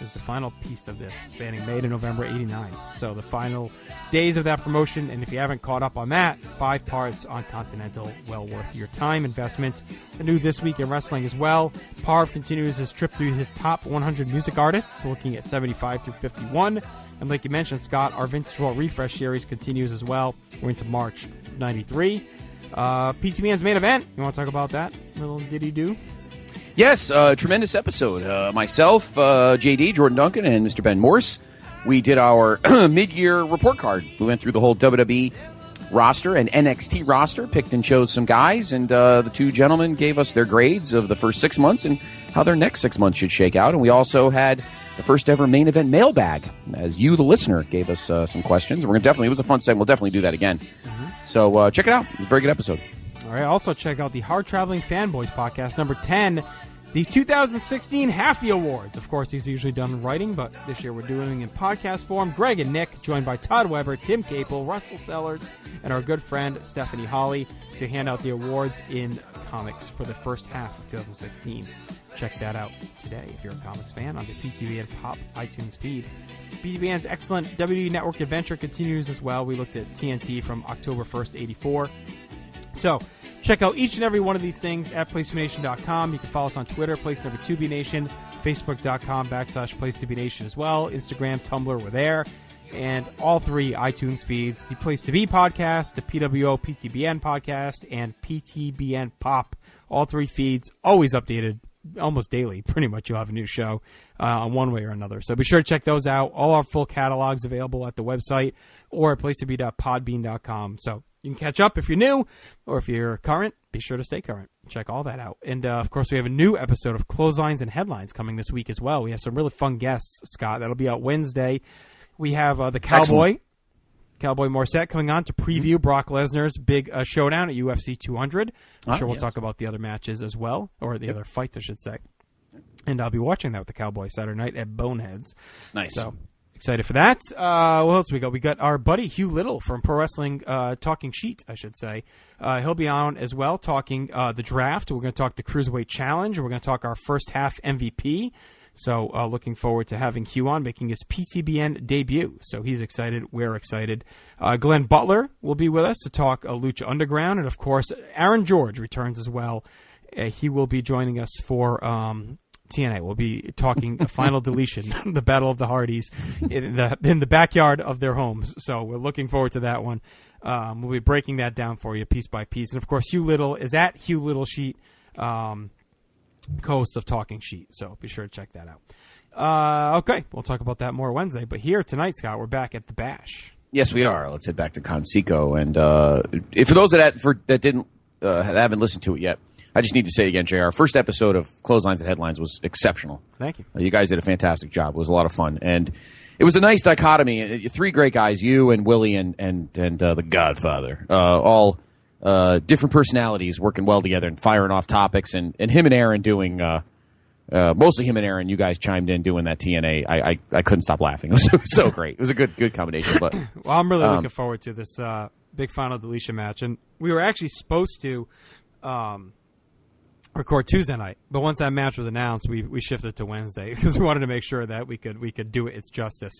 is the final piece of this, spanning May to November 89. So the final days of that promotion, and if you haven't caught up on that, 5 parts on Continental, well worth your time investment. The new This Week in Wrestling as well. Parv continues his trip through his top 100 music artists, looking at 75 through 51. And like you mentioned, Scott, our Vintage Vault Refresh series continues as well. We're into March 93. PTBN's main event, you want to talk about that? Little diddy-do? Yes, tremendous episode. Myself, JD, Jordan Duncan, and Mr. Ben Morse. We did our mid-year report card. We went through the whole WWE roster and NXT roster, picked and chose some guys, and the two gentlemen gave us their grades of the first 6 months and how their next 6 months should shake out. And we also had the first ever main event mailbag, as you, the listener, gave us some questions. It was a fun segment. We'll definitely do that again. So check it out. It's a very good episode. All right. Also check out the Hard Traveling Fanboys podcast, number 10. the 2016 Haffey Awards. Of course, these are usually done in writing, but this year we're doing it in podcast form. Greg and Nick, joined by Todd Weber, Tim Capel, Russell Sellers, and our good friend Stephanie Holly to hand out the awards in comics for the first half of 2016. Check that out today if you're a comics fan on the PTB and Pop iTunes feed. PTBN's excellent WWE Network adventure continues as well. We looked at TNT from October 1st, 84. So, check out each and every one of these things at PlaceToBeNation.com. You can follow us on Twitter, Place2BNation, Facebook.com/Place2BNation as well. Instagram, Tumblr, we're there. And all 3 iTunes feeds, the Place to Be Podcast, the PWO PTBN Podcast, and PTBN Pop. All 3 feeds, always updated, almost daily. Pretty much you'll have a new show one way or another. So be sure to check those out. All our full catalogs available at the website or at placetobe.podbean.com. So you can catch up if you're new, or if you're current, be sure to stay current. Check all that out. And, of course, we have a new episode of Clotheslines and Headlines coming this week as well. We have some really fun guests, Scott. That'll be out Wednesday. We have the Cowboy Morissette, coming on to preview Brock Lesnar's big showdown at UFC 200. I'm sure we'll talk about the other matches as well, or the other fights, I should say. And I'll be watching that with the Cowboy Saturday night at Boneheads. Nice. So excited for that. What else we got? We got our buddy Hugh Little from Pro Wrestling Talking Sheet, I should say. He'll be on as well talking the draft. We're going to talk the Cruiserweight Challenge. We're going to talk our first half MVP. So looking forward to having Hugh on, making his PTBN debut. So he's excited. We're excited. Glenn Butler will be with us to talk Lucha Underground. And, of course, Aaron George returns as well. He will be joining us for TNA. We'll be talking Final Deletion, the Battle of the Hardys, in the backyard of their homes. So we're looking forward to that one. We'll be breaking that down for you piece by piece. And, of course, Hugh Little is at Hugh Little Sheet, co-host of Talking Sheet. So be sure to check that out. Okay, we'll talk about that more Wednesday. But here tonight, Scott, we're back at the Bash. Yes, we are. Let's head back to Conseco. And for those that haven't listened to it yet, I just need to say again, JR, our first episode of Clotheslines and Headlines was exceptional. Thank you. You guys did a fantastic job. It was a lot of fun. And it was a nice dichotomy. 3 great guys, you and Willie and the Godfather, all different personalities working well together and firing off topics. And him and Aaron doing, mostly him and Aaron, you guys chimed in doing that TNA. I couldn't stop laughing. It was so great. It was a good combination. But well, I'm really looking forward to this big Final Deletion match. And we were actually supposed to record Tuesday night, but once that match was announced, we shifted to Wednesday because we wanted to make sure that we could do it its justice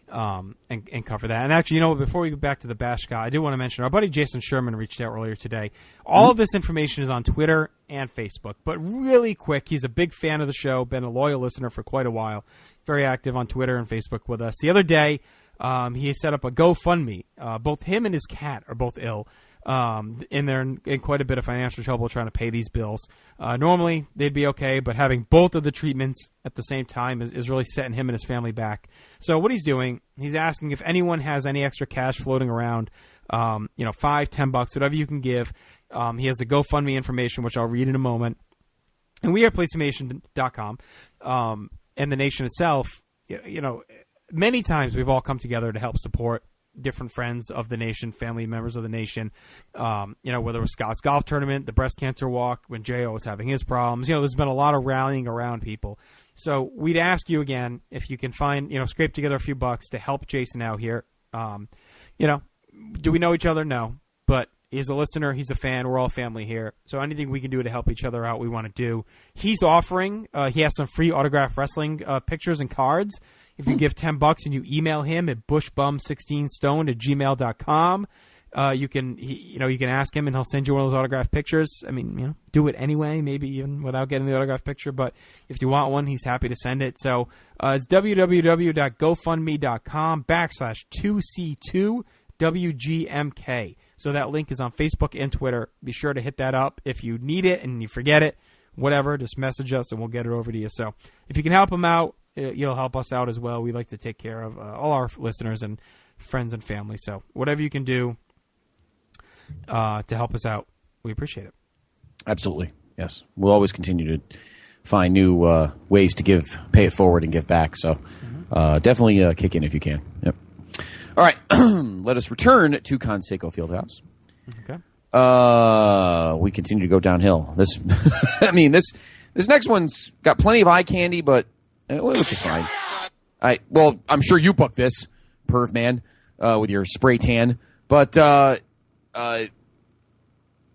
and cover that. And actually, before we get back to the Bash guy, I do want to mention our buddy Jason Sherman reached out earlier today. All of this information is on Twitter and Facebook, but really quick, he's a big fan of the show, been a loyal listener for quite a while, very active on Twitter and Facebook with us. The other day, he set up a GoFundMe. Both him and his cat are both ill. And they're in quite a bit of financial trouble trying to pay these bills. Normally, they'd be okay, but having both of the treatments at the same time is really setting him and his family back. So what he's doing, he's asking if anyone has any extra cash floating around, $5, $10, whatever you can give. He has the GoFundMe information, which I'll read in a moment. And we are PlayStation.com, and the nation itself, many times we've all come together to help support different friends of the nation, family members of the nation, whether it was Scott's golf tournament, the breast cancer walk, when J.O. was having his problems. There's been a lot of rallying around people. So we'd ask you again if you can find, scrape together a few bucks to help Jason out here. Do we know each other? No. But he's a listener. He's a fan. We're all family here. So anything we can do to help each other out, we want to do. He's offering, he has some free autographed wrestling pictures and cards. If you give $10 and you email him at bushbum16stone@gmail.com, you can ask him and he'll send you one of those autographed pictures. I mean, do it anyway, maybe even without getting the autographed picture. But if you want one, he's happy to send it. So it's www.gofundme.com/2C2WGMK. So that link is on Facebook and Twitter. Be sure to hit that up. If you need it and you forget it, whatever, just message us and we'll get it over to you. So if you can help him out, you'll help us out as well. We like to take care of all our listeners and friends and family. So whatever you can do to help us out, we appreciate it. Absolutely. Yes. We'll always continue to find new ways to pay it forward and give back. So definitely kick in if you can. Yep. All right. Let us return to Conseco Fieldhouse. Okay. We continue to go downhill. This This next one's got plenty of eye candy, but which is fine. Well, I'm sure you booked this, perv man, with your spray tan. But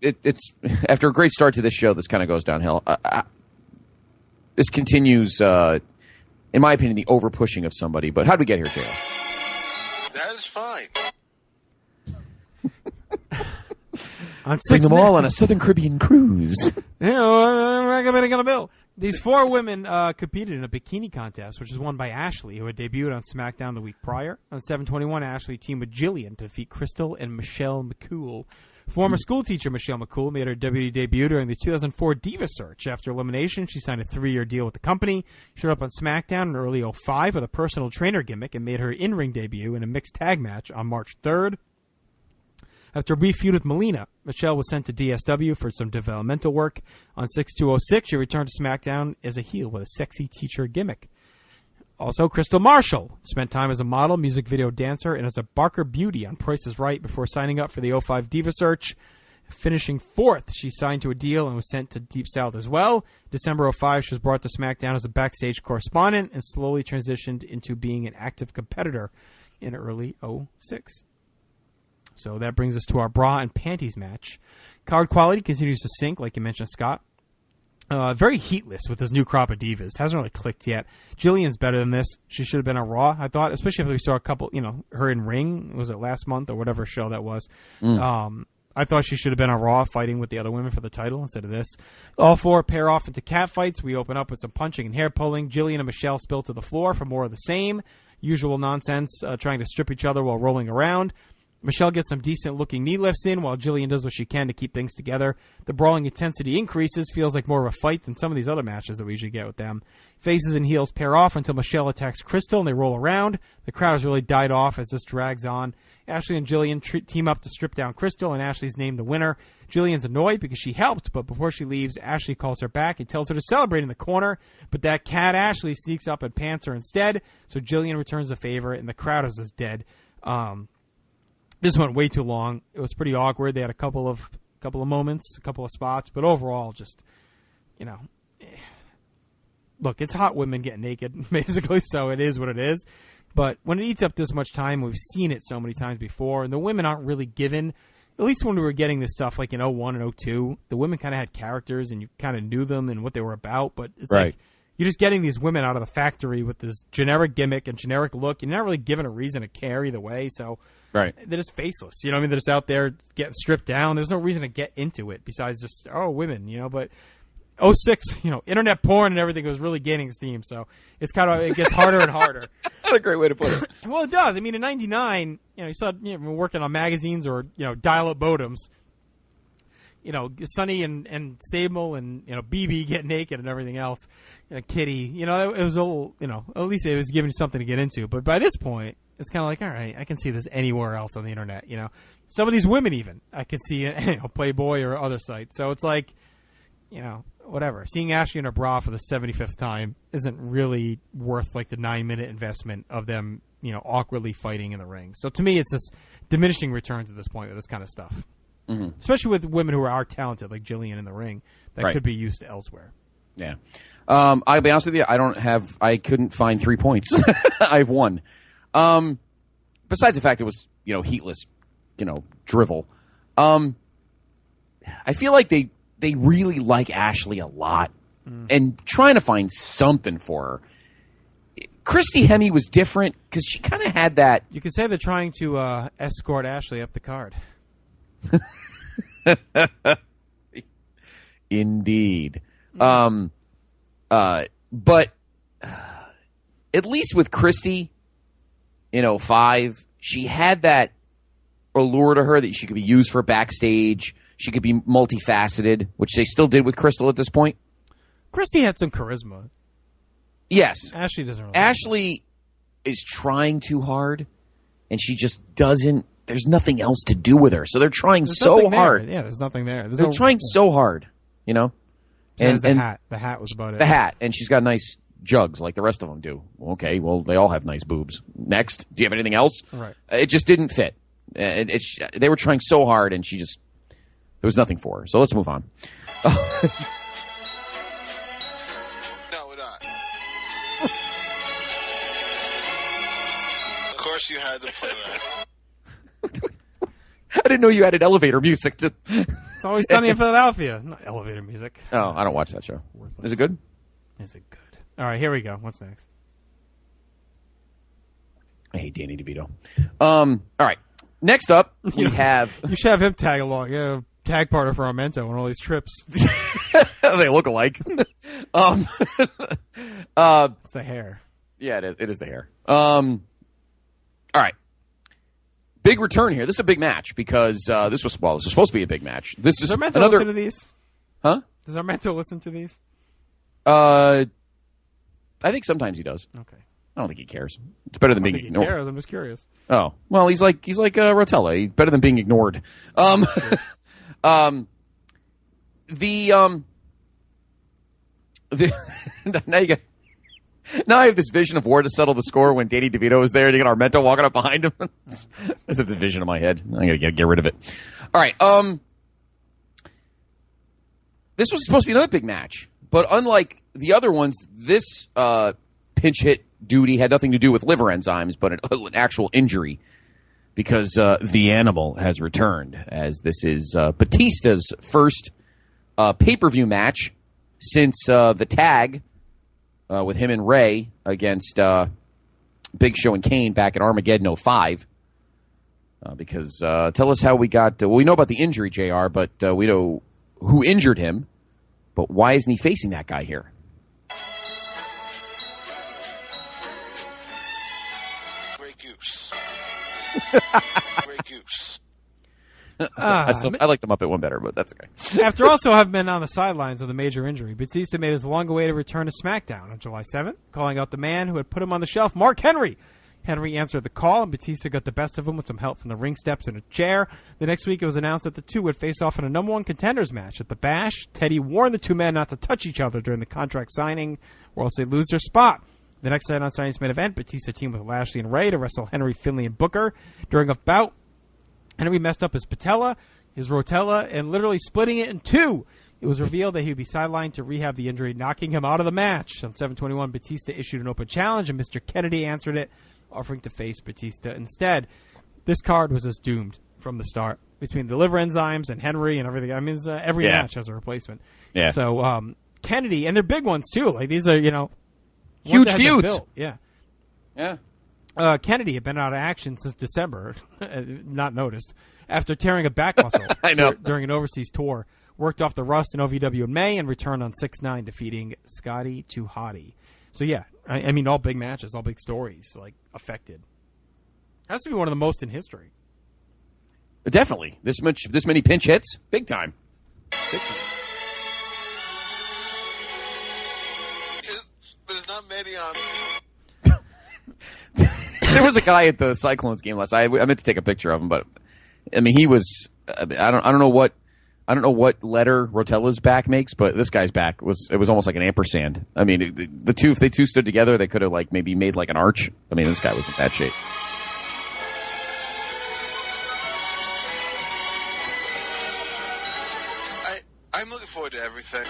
it's after a great start to this show, this kind of goes downhill. This continues, in my opinion, the over pushing of somebody. But how did we get here, Taylor? That is fine. Bring them all on a Southern Caribbean cruise. These 4 women competed in a bikini contest, which was won by Ashley, who had debuted on SmackDown the week prior. On 7/21, Ashley teamed with Jillian to defeat Crystal and Michelle McCool. Former schoolteacher Michelle McCool made her WWE debut during the 2004 Diva search. After elimination, she signed a 3-year deal with the company. She showed up on SmackDown in early 2005 with a personal trainer gimmick and made her in-ring debut in a mixed tag match on March 3rd. After a brief feud with Melina, Michelle was sent to DSW for some developmental work. On 6/2/06, she returned to SmackDown as a heel with a sexy teacher gimmick. Also, Crystal Marshall spent time as a model, music video dancer, and as a Barker Beauty on Price is Right before signing up for the 2005 Diva search. Finishing 4th, she signed to a deal and was sent to Deep South as well. December 2005, she was brought to SmackDown as a backstage correspondent and slowly transitioned into being an active competitor in early 2006. So that brings us to our bra and panties match. Card quality continues to sink, like you mentioned, Scott. Very heatless with this new crop of divas. Hasn't really clicked yet. Jillian's better than this. She should have been on Raw, I thought, especially after we saw a couple, her in Ring. Was it last month or whatever show that was? I thought she should have been on Raw fighting with the other women for the title instead of this. All 4 pair off into cat fights. We open up with some punching and hair pulling. Jillian and Michelle spill to the floor for more of the same. Usual nonsense, trying to strip each other while rolling around. Michelle gets some decent-looking knee lifts in while Jillian does what she can to keep things together. The brawling intensity increases, feels like more of a fight than some of these other matches that we usually get with them. Faces and heels pair off until Michelle attacks Crystal and they roll around. The crowd has really died off as this drags on. Ashley and Jillian team up to strip down Crystal, and Ashley's named the winner. Jillian's annoyed because she helped, but before she leaves, Ashley calls her back and tells her to celebrate in the corner, but that cat Ashley sneaks up and pants her instead, so Jillian returns the favor, and the crowd is as dead. This went way too long. It was pretty awkward. They had a couple of moments, a couple of spots, but overall, just look, it's hot women getting naked, basically. So it is what it is. But when it eats up this much time, we've seen it so many times before, and the women aren't really given. At least when we were getting this stuff, like in 2001 and 2002, the women kind of had characters, and you kind of knew them and what they were about. But it's like you're just getting these women out of the factory with this generic gimmick and generic look. You're not really given a reason to care either way. So. They're just faceless. You know what I mean? They're just out there getting stripped down. There's no reason to get into it besides just, women, But 2006, internet porn and everything was really gaining steam. So it's it gets harder and harder. What a great way to put it. Well, it does. I mean, in 99, you saw, working on magazines or, dial-up modems. Sonny and Sable and, BB get naked and everything else. Kitty, it was a little, at least it was giving you something to get into. But by this point, it's kind of like, all right, I can see this anywhere else on the internet. Some of these women even I can see Playboy or other sites. So it's like, whatever. Seeing Ashley in her bra for the 75th time isn't really worth like the 9-minute investment of them, awkwardly fighting in the ring. So to me, it's just diminishing returns at this point with this kind of stuff, especially with women who are talented like Jillian in the ring that could be used elsewhere. Yeah. I'll be honest with you. I couldn't find 3 points. I have 1. Besides the fact it was, heatless, drivel. I feel like they really like Ashley a lot and trying to find something for her. Christy Hemme was different because she kind of had that. You could say they're trying to escort Ashley up the card. Indeed. But at least with Christy in 2005, she had that allure to her that she could be used for backstage. She could be multifaceted, which they still did with Crystal at this point. Christy had some charisma. Yes. Ashley doesn't really. Ashley is trying too hard, and she just doesn't. There's nothing else to do with her, so they're trying so hard. Yeah, there's nothing there. They're trying so hard, And the hat. The hat was about it. The hat, and she's got nice jugs like the rest of them do. Okay, well, they all have nice boobs. Next, do you have anything else? Right. It just didn't fit. They were trying so hard, and there was nothing for her. So let's move on. course you had to play that. I didn't know you added elevator music to. It's Always Sunny in Philadelphia. Not elevator music. Oh, I don't watch that show. Is it good? Is it good? All right, here we go. What's next? I hate Danny DeVito. All right. Next up, we have. You should have him tag along. Yeah, tag partner for Armento on all these trips. They look alike. It's the hair. Yeah, it is the hair. All right. Big return here. This is a big match because this was supposed to be a big match. This is Armento another. listen to these? Huh? Does Armento listen to these? I think sometimes he does. Okay. I don't think he cares. It's better than being ignored. He cares. I'm just curious. Oh well, he's like Rotella. He's better than being ignored. Now I have this vision of Ward to settle the score when Danny DeVito is there, and you got Armento walking up behind him. That's a vision in my head. I'm gonna get rid of it. All right. This was supposed to be another big match, but unlike the other ones, this pinch hit duty had nothing to do with liver enzymes, but an actual injury, because the Animal has returned, as this is Batista's first pay-per-view match since the tag with him and Rey against Big Show and Kane back at Armageddon 05. Because tell us how we got... we know about the injury, JR, but we know who injured him, but why isn't he facing that guy here? Grey Goose. Grey Goose. I like the Muppet one better, but that's okay. After also having been on the sidelines with a major injury, Batista made his long-awaited return to SmackDown on July 7th, calling out the man who had put him on the shelf, Mark Henry. Henry answered the call, and Batista got the best of him with some help from the ring steps and a chair. The next week, it was announced that the two would face off in a number one contenders match at the Bash. Teddy warned the two men not to touch each other during the contract signing, or else they'd lose their spot. The next night on Sunday's main event, Batista teamed with Lashley and Rey to wrestle Henry, Finlay, and Booker. During a bout, Henry messed up his patella, his rotella, and literally splitting it in two. It was revealed that he would be sidelined to rehab the injury, knocking him out of the match. On 7/21, Batista issued an open challenge, and Mr. Kennedy answered it, offering to face Batista instead. This card was just doomed from the start between the liver enzymes and Henry and everything. I mean, every match has a replacement. Yeah. So Kennedy, and they're big ones too. Like these are, huge feuds. Yeah. Yeah. Kennedy had been out of action since December, not noticed, after tearing a back muscle I know. during an overseas tour. Worked off the rust in OVW in May and returned on 6/9, defeating Scotty 2 Hottie. So, yeah, I mean, all big matches, all big stories, like, affected. Has to be one of the most in history. Definitely. This many pinch hits? Big time. There's not many on. There was a guy at the Cyclones game last night. I meant to take a picture of him, but I mean, he was. I don't know what letter Rotella's back makes, but this guy's back was almost like an ampersand. I mean, the two, if they two stood together, they could have like maybe made like an arch. I mean, this guy was in bad shape. I'm looking forward to everything.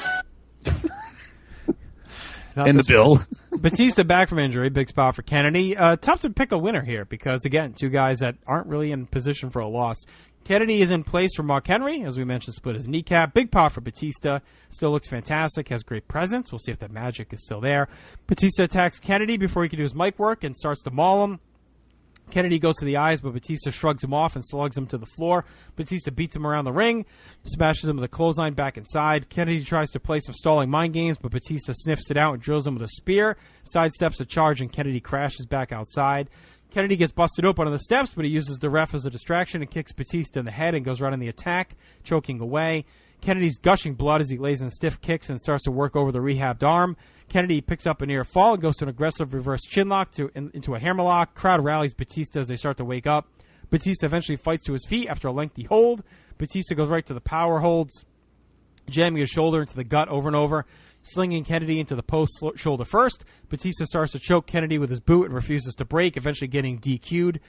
And the bill. Batista back from injury, big spot for Kennedy. Tough to pick a winner here because, again, two guys that aren't really in position for a loss. Kennedy is in place for Mark Henry, as we mentioned, split his kneecap. Big pop for Batista. Still looks fantastic, has great presence. We'll see if that magic is still there. Batista attacks Kennedy before he can do his mic work and starts to maul him. Kennedy goes to the eyes, but Batista shrugs him off and slugs him to the floor. Batista beats him around the ring, smashes him with a clothesline back inside. Kennedy tries to play some stalling mind games, but Batista sniffs it out and drills him with a spear. Sidesteps a charge, and Kennedy crashes back outside. Kennedy gets busted open on the steps, but he uses the ref as a distraction and kicks Batista in the head and goes right on the attack, choking away. Kennedy's gushing blood as he lays in stiff kicks and starts to work over the rehabbed arm. Kennedy picks up a near fall and goes to an aggressive reverse chinlock into a hammerlock. Crowd rallies Batista as they start to wake up. Batista eventually fights to his feet after a lengthy hold. Batista goes right to the power holds, jamming his shoulder into the gut over and over, slinging Kennedy into the post shoulder first. Batista starts to choke Kennedy with his boot and refuses to break, eventually getting DQ'd,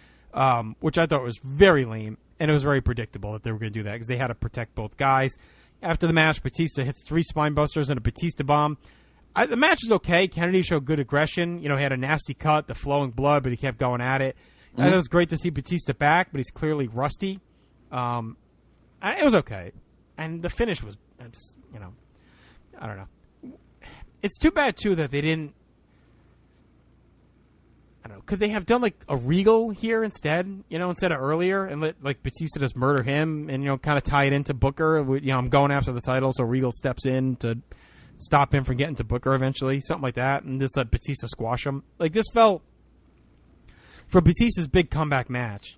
which I thought was very lame, and it was very predictable that they were going to do that because they had to protect both guys. After the match, Batista hits 3 spine busters and a Batista bomb. The match is okay. Kennedy showed good aggression. He had a nasty cut, the flowing blood, but he kept going at it. It was great to see Batista back, but he's clearly rusty. It was okay. And the finish was, just, I don't know. It's too bad, too, that they didn't, I don't know, could they have done, like, a Regal here instead, instead of earlier, and let, like, Batista just murder him and, kind of tie it into Booker? I'm going after the title, so Regal steps in to stop him from getting to Booker eventually, something like that, and just let Batista squash him. Like, this felt, for Batista's big comeback match,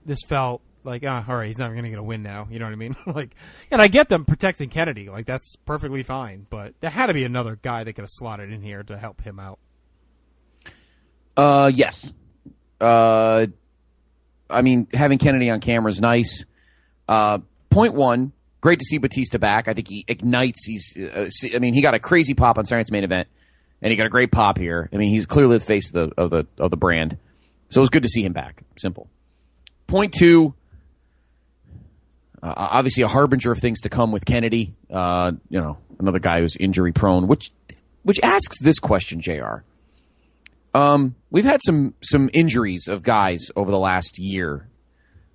this felt like, all right, he's never going to get a win now. You know what I mean? Like, and I get them protecting Kennedy. Like, that's perfectly fine. But there had to be another guy that could have slotted in here to help him out. Yes. I mean, having Kennedy on camera is nice. Point one, great to see Batista back. I think he ignites. He got a crazy pop on Saturday's main event, and he got a great pop here. I mean, he's clearly the face of the brand. So it was good to see him back. Simple. Point two, obviously a harbinger of things to come with Kennedy. Another guy who's injury prone, which asks this question, JR. We've had some injuries of guys over the last year.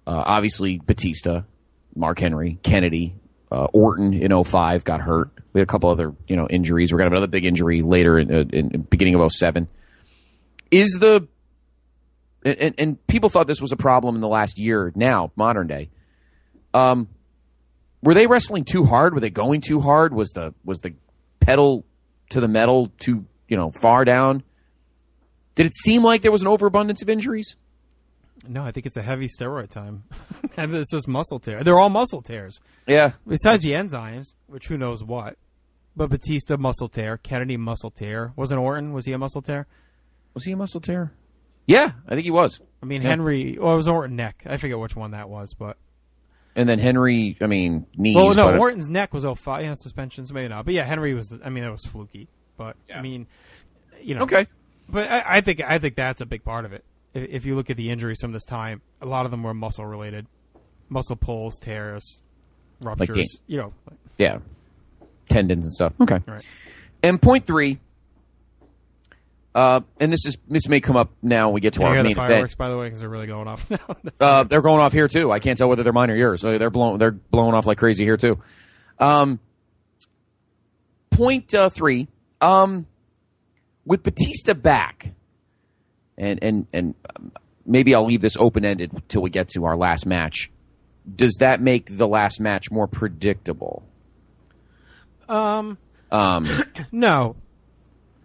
Obviously Batista, Mark Henry, Kennedy, Orton in 2005 got hurt. We had a couple other injuries. We're gonna have another big injury later in beginning of 2007. And people thought this was a problem in the last year. Now, modern day, were they wrestling too hard? Were they going too hard? Was the pedal to the metal too far down? Did it seem like there was an overabundance of injuries? No, I think it's a heavy steroid time, and it's just muscle tear. They're all muscle tears. Yeah. Besides the enzymes, which who knows what, but Batista muscle tear, Kennedy muscle tear. Wasn't Orton? Was he a muscle tear? Was he a muscle tear? Yeah, I think he was. I mean, Henry. Well, it was Orton neck. I forget which one that was, but. And then Henry, knees. Well, no, Orton's neck was 2005. Yeah, suspensions, maybe not. But yeah, Henry was. I mean, that was fluky. But yeah. Okay. But I think that's a big part of it. If you look at the injuries from this time, a lot of them were muscle related, muscle pulls, tears, ruptures. Yeah, tendons and stuff. Okay. Right. And point three. And this may come up now when we get to our main event. Fireworks, by the way, because they're really going off now. They're going off here too. I can't tell whether they're mine or yours. So they're blowing off like crazy here too. Point three. With Batista back, and maybe I'll leave this open ended till we get to our last match. Does that make the last match more predictable? No.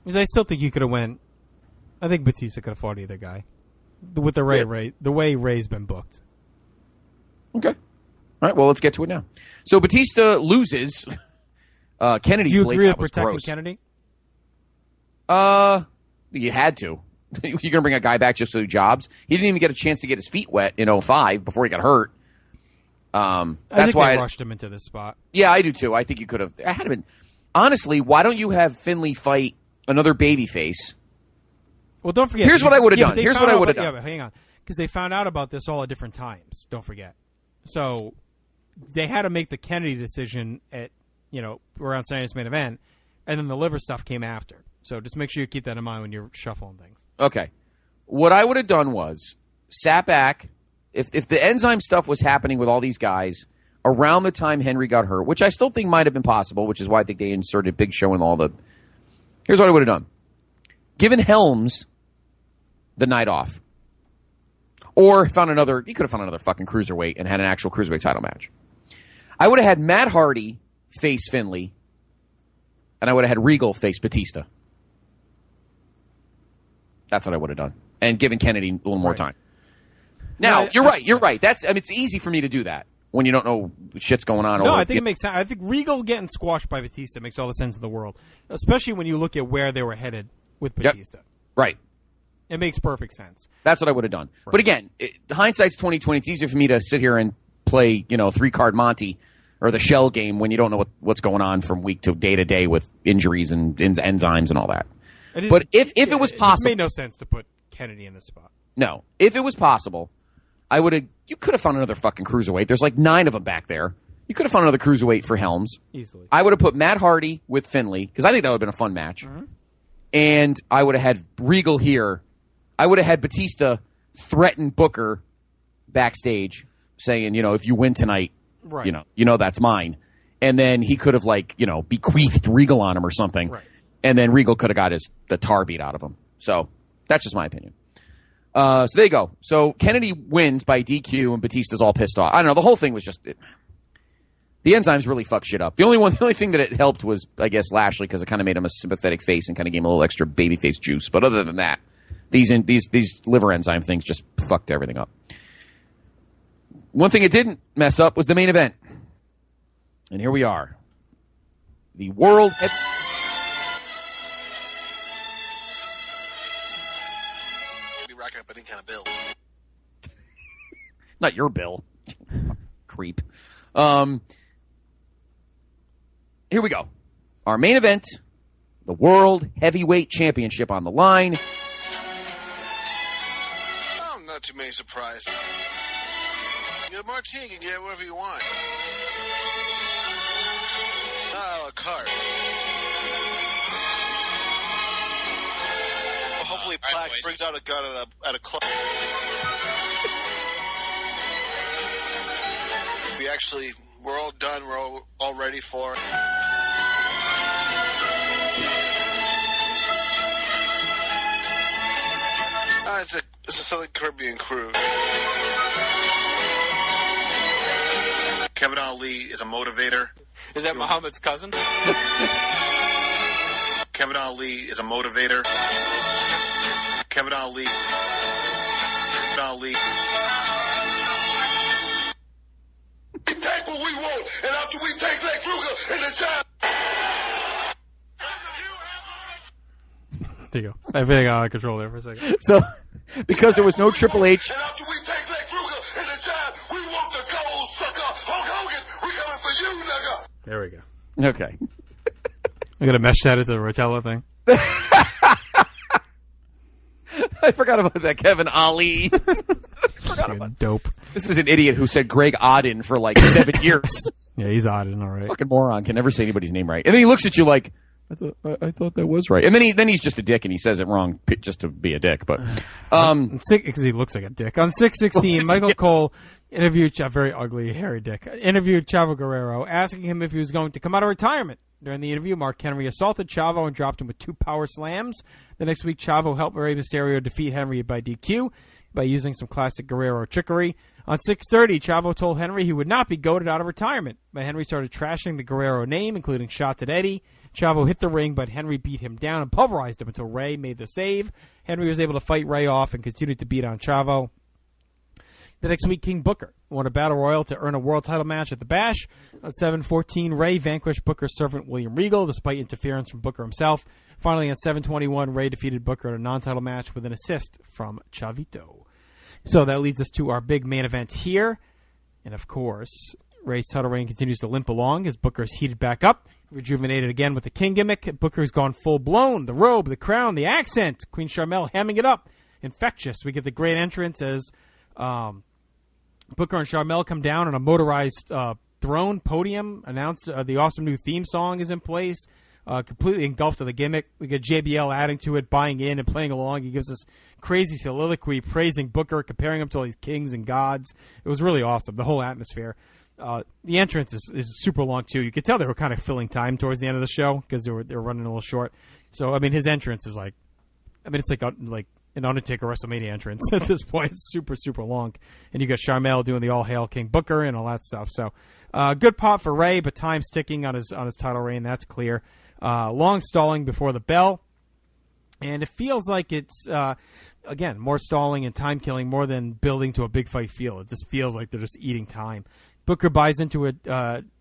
Because I still think you could have went. I think Batista could have fought either guy. With the Ray, the way Ray's been booked. Okay. All right. Well, let's get to it now. So Batista loses. Kennedy's you blade agree with job was protecting gross. Kennedy? You had to. You're gonna bring a guy back just to do jobs. He didn't even get a chance to get his feet wet in 2005 before he got hurt. That's why they rushed him into this spot. Yeah, I do too. I think you could have. It had been. Honestly, why don't you have Finlay fight another babyface? Well, don't forget. Here's what I would have done. Here's what I would have done. Yeah, but hang on, because they found out about this all at different times. Don't forget. So they had to make the Kennedy decision at around Saturday's main event, and then the liver stuff came after. So just make sure you keep that in mind when you're shuffling things. Okay. What I would have done was sat back. If the enzyme stuff was happening with all these guys around the time Henry got hurt, which I still think might have been possible, which is why I think they inserted Big Show in all the... Here's what I would have done. Given Helms the night off. Or found another... He could have found another fucking cruiserweight and had an actual cruiserweight title match. I would have had Matt Hardy face Finlay, and I would have had Regal face Batista. That's what I would have done. And given Kennedy a little more time. Now, you're right. It's easy for me to do that when you don't know shit's going on. No, I think it makes sense. I think Regal getting squashed by Batista makes all the sense in the world, especially when you look at where they were headed with Batista. Yep. Right. It makes perfect sense. That's what I would have done. Right. But again, hindsight's 20/20. It's easier for me to sit here and play, 3-card Monty or the shell game when you don't know what's going on from week to day with injuries and enzymes and all that. But if it was possible... It made no sense to put Kennedy in this spot. No. If it was possible, I would have... You could have found another fucking cruiserweight. There's like 9 of them back there. You could have found another cruiserweight for Helms. Easily. I would have put Matt Hardy with Finlay, because I think that would have been a fun match. Mm-hmm. And I would have had Regal here. I would have had Batista threaten Booker backstage, saying, if you win tonight, right. That's mine. And then he could have bequeathed Regal on him or something. Right. And then Regal could have got the tar beat out of him. So that's just my opinion. So there you go. So Kennedy wins by DQ and Batista's all pissed off. I don't know. The whole thing was just the Enzymes really fucked shit up. The only thing that it helped was, I guess, Lashley, because it kind of made him a sympathetic face and kind of gave him a little extra babyface juice. But other than that, these liver enzyme things just fucked everything up. One thing it didn't mess up was the main event. And here we are. The world... Racking up any kind of bill. Not your bill. Creep. Here we go. Our main event, the World Heavyweight Championship on the line. Oh, not too many surprises. Get a martini, you can get whatever you want. Not a la carte. Well, hopefully Plax brings out a gun at a club. We're all done. We're all ready for it. It's a Southern Caribbean cruise. Kevin Ali is a motivator. Is that Muhammad's cousin? Kevin Ali is a motivator. Kevin Ali. We take what we want, and after we take Lex Luger in the time. There you go. I think I got out of control there for a second. So, because there was no Triple H... And after we take Lex Luger in the time, we want the gold, sucker. Hulk Hogan, we coming for you, nigga. There we go. Okay. I got to mesh that into the Rotella thing. I forgot about that, Kevin Ali. Forgot about dope. This is an idiot who said Greg Oden for like 7 years. Yeah, he's Oden, all right. Fucking moron, can never say anybody's name right. And then he looks at you like, I thought that was right. And then he's just a dick and he says it wrong just to be a dick. But because he looks like a dick. On 6/16, Michael Cole interviewed a very ugly, hairy dick. Interviewed Chavo Guerrero, asking him if he was going to come out of retirement. During the interview, Mark Henry assaulted Chavo and dropped him with 2 power slams. The next week, Chavo helped Rey Mysterio defeat Henry by DQ by using some classic Guerrero trickery. On 6:30, Chavo told Henry he would not be goated out of retirement, but Henry started trashing the Guerrero name, including shots at Eddie. Chavo hit the ring, but Henry beat him down and pulverized him until Rey made the save. Henry was able to fight Rey off and continued to beat on Chavo. The next week, King Booker won a battle royal to earn a world title match at the Bash. On 7/14, Rey vanquished Booker's servant William Regal, despite interference from Booker himself. Finally, on 7/21, Rey defeated Booker in a non-title match with an assist from Chavito. So that leads us to our big main event here. And, of course, Rey's title reign continues to limp along as Booker's heated back up, rejuvenated again with the King gimmick. Booker's gone full-blown. The robe, the crown, the accent. Queen Sharmell hamming it up. Infectious. We get the great entrance as Booker and Sharmell come down on a motorized throne podium. Announce the awesome new theme song is in place. Completely engulfed in the gimmick. We get JBL adding to it, buying in and playing along. He gives us crazy soliloquy praising Booker, comparing him to all these kings and gods. It was really awesome, the whole atmosphere. The entrance is super long, too. You could tell they were kind of filling time towards the end of the show because they were running a little short. So, I mean, his entrance is like, it's like an Undertaker WrestleMania entrance at this point. It's super, super long. And you got Sharmell doing the All Hail King Booker and all that stuff. So, good pop for Rey, but time's ticking on his title reign. That's clear. Long stalling before the bell. And it feels like it's, again, more stalling and time killing more than building to a big fight feel. It just feels like they're just eating time. Booker buys into a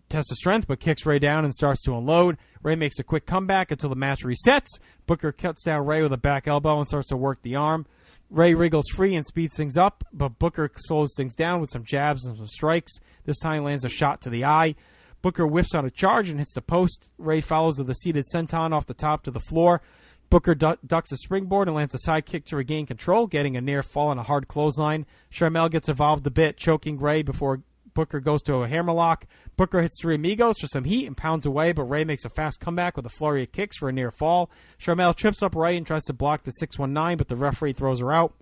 test of strength, but kicks Rey down and starts to unload. Rey makes a quick comeback until the match resets. Booker cuts down Rey with a back elbow and starts to work the arm. Rey wriggles free and speeds things up, but Booker slows things down with some jabs and some strikes. This time lands a shot to the eye. Booker whiffs on a charge and hits the post. Rey follows with a seated senton off the top to the floor. Booker ducks a springboard and lands a side kick to regain control, getting a near fall on a hard clothesline. Sharmell gets involved a bit, choking Rey before Booker goes to a hammerlock. Booker hits 3 Amigos for some heat and pounds away, but Rey makes a fast comeback with a flurry of kicks for a near fall. Sharmell trips up Rey and tries to block the 619, but the referee throws her out.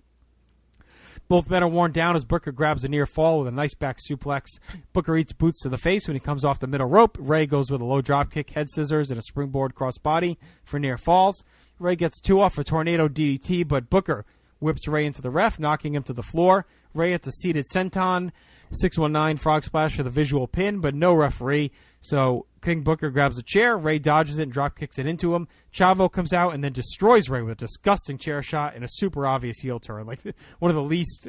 Both men are worn down as Booker grabs a near fall with a nice back suplex. Booker eats boots to the face when he comes off the middle rope. Rey goes with a low drop kick, head scissors, and a springboard crossbody for near falls. Rey gets 2 off a tornado DDT, but Booker whips Rey into the ref, knocking him to the floor. Rey hits a seated senton, 619 frog splash for the visual pin, but no referee. So King Booker grabs a chair. Rey dodges it and drop kicks it into him. Chavo comes out and then destroys Rey with a disgusting chair shot and a super obvious heel turn, like one of the least,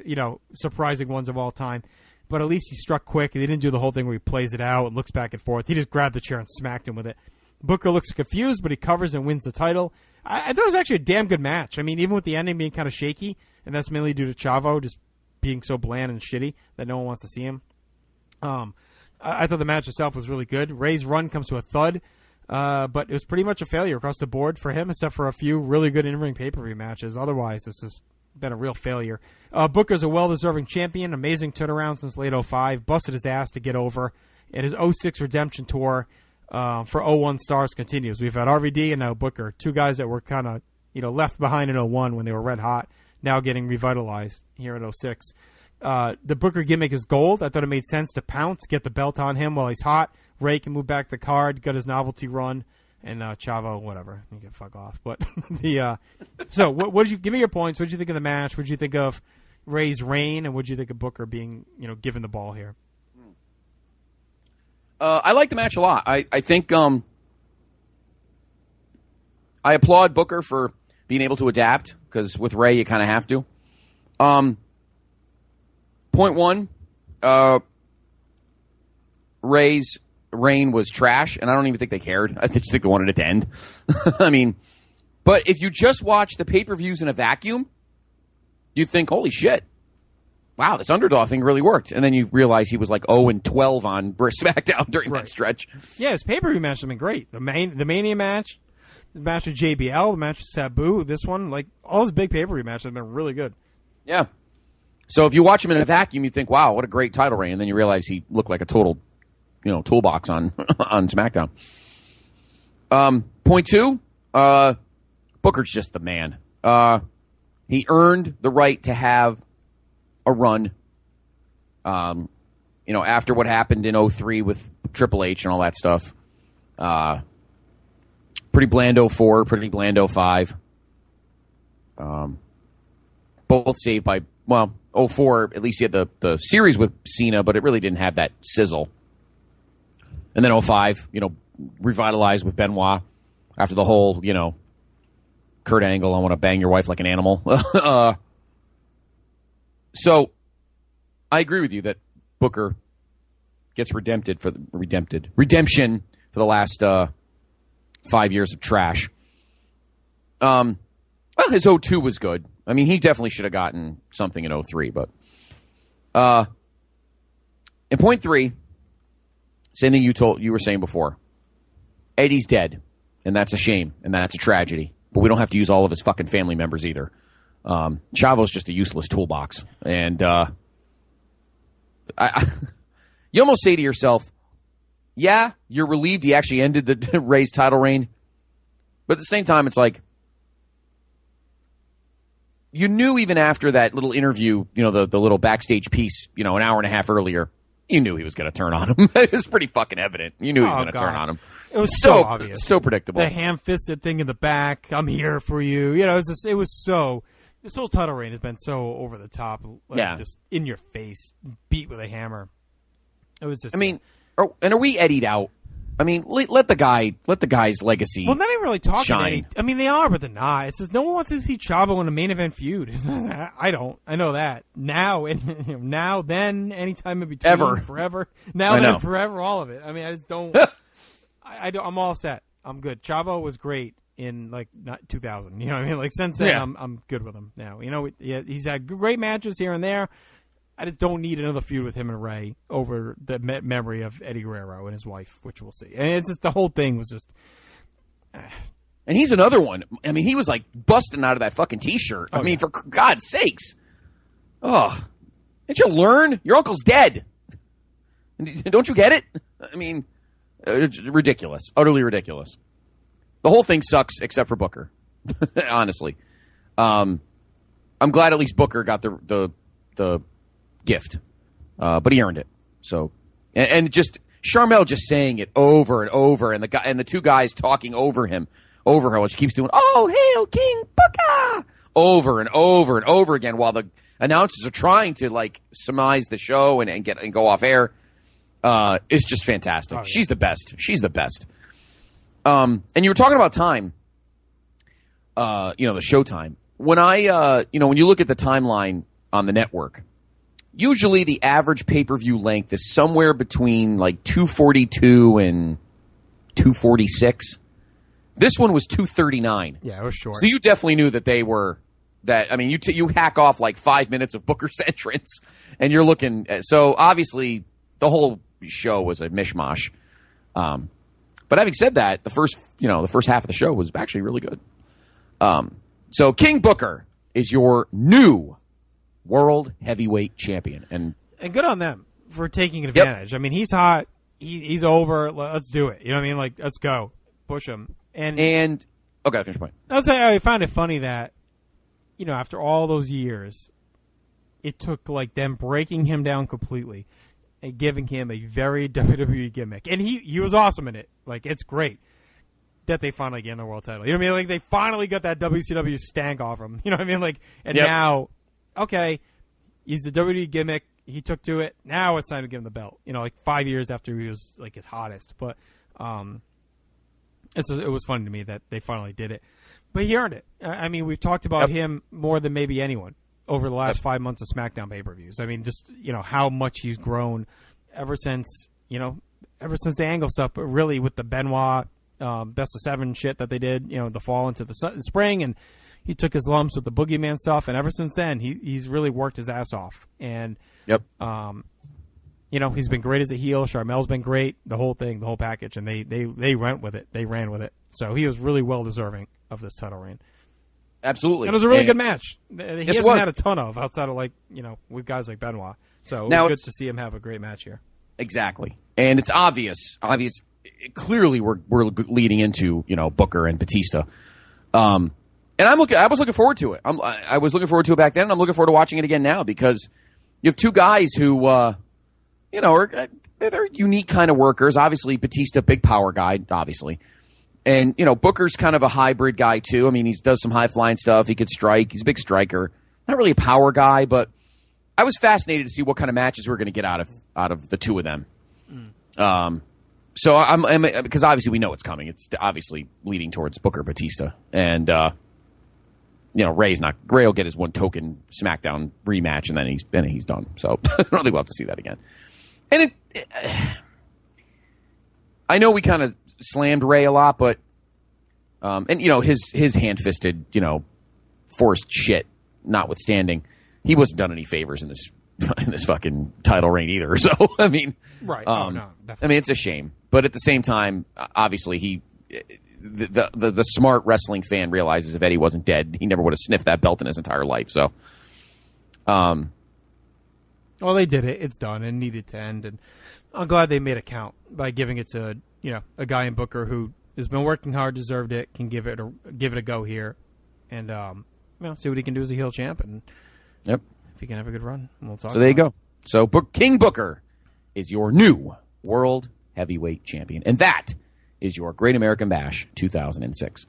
surprising ones of all time. But at least he struck quick. They didn't do the whole thing where he plays it out and looks back and forth. He just grabbed the chair and smacked him with it. Booker looks confused, but he covers and wins the title. I thought it was actually a damn good match. I mean, even with the ending being kind of shaky, and that's mainly due to Chavo just being so bland and shitty that no one wants to see him. I thought the match itself was really good. Rey's run comes to a thud, but it was pretty much a failure across the board for him, except for a few really good in-ring pay-per-view matches. Otherwise, this has been a real failure. Booker's a well-deserving champion, amazing turnaround since late 05, busted his ass to get over. And his 06 redemption tour for 01 stars continues. We've had RVD and now Booker, two guys that were kind of left behind in 01 when they were red hot, now getting revitalized here in 06. The Booker gimmick is gold. I thought it made sense to pounce, get the belt on him while he's hot. Rey can move back the card, got his novelty run, and Chavo, whatever, you can fuck off. But so what did you give me your points? What did you think of the match? What did you think of Rey's reign, and what did you think of Booker being given the ball here? I like the match a lot. I think I applaud Booker for being able to adapt, because with Rey you kind of have to. Point one, Rey's reign was trash, and I don't even think they cared. I just think they wanted it to end. I mean, but if you just watch the pay-per-views in a vacuum, you'd think, holy shit, wow, this underdog thing really worked. And then you realize he was like 0-12 on SmackDown during that stretch. Yeah, his pay-per-view match has been great. The Mania match, the match with JBL, the match with Sabu, this one, like all his big pay-per-view matches have been really good. Yeah. So if you watch him in a vacuum, you think, wow, what a great title reign. And then you realize he looked like a total, toolbox on SmackDown. Point two, Booker's just the man. He earned the right to have a run, after what happened in 03 with Triple H and all that stuff. Pretty bland 04, pretty bland 05. Both saved by, 04, at least he had the series with Cena, but it really didn't have that sizzle. And then 05, revitalized with Benoit after the whole, Kurt Angle, I want to bang your wife like an animal. So I agree with you that Booker gets redemption for the last 5 years of trash. Well, his 02 was good. I mean, he definitely should have gotten something in 03, but in point three, same thing you were saying before. Eddie's dead, and that's a shame, and that's a tragedy. But we don't have to use all of his fucking family members either. Chavo's just a useless toolbox, and you almost say to yourself, yeah, you're relieved he actually ended the Rey's title reign, but at the same time, it's like, you knew even after that little interview, the little backstage piece, an hour and a half earlier, you knew he was going to turn on him. It was pretty fucking evident. You knew he was going to turn on him. It was so obvious. So predictable. The ham-fisted thing in the back, I'm here for you. It was so... This whole title reign has been so over the top, just in your face, beat with a hammer. It was just... and are we eddied out? I mean, let the guy's legacy Well, not even really talking shine. Eddie. I mean, they are, but they're not. It says no one wants to see Chavo in a main event feud. I don't. I know that. Now, then, anytime in between. Ever. Forever. Now, then, forever, all of it. I mean, I just don't... I'm all set. I'm good. Chavo was great in, not 2000. You know what I mean? Since then, I'm good with him now. He's had great matches here and there. I just don't need another feud with him and Rey over the memory of Eddie Guerrero and his wife, which we'll see. And it's just the whole thing was just... And he's another one. I mean, he was busting out of that fucking T-shirt. I mean, for God's sakes. Oh, didn't you learn? Your uncle's dead. Don't you get it? I mean, it's ridiculous. Utterly ridiculous. The whole thing sucks except for Booker. Honestly. I'm glad at least Booker got the the gift, but he earned it. So, and just Sharmell just saying it over and over, and the two guys talking over her, while she keeps doing "Oh, hail King BOOKAH" over and over and over again, while the announcers are trying to like surmise the show and go off air. It's just fantastic. Oh, yeah. She's the best. She's the best. And you were talking about time. The show time. When when you look at the timeline on the network, usually the average pay-per-view length is somewhere between like 242 and 246. This one was 239. Yeah, it was short. So you definitely knew that they were that. I mean, you hack off like 5 minutes of Booker's entrance, and you're looking. So obviously, the whole show was a mishmash. But having said that, the first half of the show was actually really good. So King Booker is your new world heavyweight champion, and good on them for taking advantage. Yep. I mean, he's hot. He's over. Let's do it. You know what I mean? Like, let's go. Push him. And okay, finish your point. I find it funny that, after all those years, it took like them breaking him down completely and giving him a very WWE gimmick. And he was awesome in it. Like, it's great that they finally get in the world title. You know what I mean? Like, they finally got that WCW stank off him. You know what I mean? Like, and now, okay, he's the WWE gimmick. He took to it. Now it's time to give him the belt. Like 5 years after he was like his hottest. But it was funny to me that they finally did it. But he earned it. I mean, we've talked about him more than maybe anyone over the last 5 months of SmackDown pay-per-views. I mean, just, how much he's grown ever since the Angle stuff, but really with the Benoit best of 7 shit that they did, the fall into the spring, and he took his lumps with the Boogeyman stuff, and ever since then, he's really worked his ass off. And, he's been great as a heel. Sharmell's been great, the whole thing, the whole package, and they went with it. They ran with it. So he was really well-deserving of this title reign. Absolutely. And it was a really good match. He hasn't had a ton of outside of, with guys like Benoit. So it was good to see him have a great match here. Exactly. And it's obvious. Clearly, we're leading into, Booker and Batista. And I was looking forward to it. I was looking forward to it back then, and I'm looking forward to watching it again now because you have two guys who, they're unique kind of workers. Obviously, Batista, big power guy, obviously. And, Booker's kind of a hybrid guy, too. I mean, he does some high-flying stuff. He could strike. He's a big striker. Not really a power guy, but I was fascinated to see what kind of matches we were going to get out of the two of them. So I'm because obviously we know it's coming. It's obviously leading towards Booker Batista. And, Ray will get his one token SmackDown rematch, and then he's done. So I don't think we'll have to see that again. And I know we kind of slammed Ray a lot, but his hand-fisted, forced shit notwithstanding, he wasn't done any favors in this fucking title reign either. So I mean, right? No, definitely. I mean, it's a shame, but at the same time, obviously the smart wrestling fan realizes if Eddie wasn't dead, he never would have sniffed that belt in his entire life. So, well, they did it. It's done and needed to end, and I'm glad they made it count by giving it to a guy in Booker who has been working hard, deserved it, can give it a go here, and see what he can do as a heel champ, and if he can have a good run, we'll talk. So there you go. So King Booker is your new world heavyweight champion, and that is your Great American Bash 2006.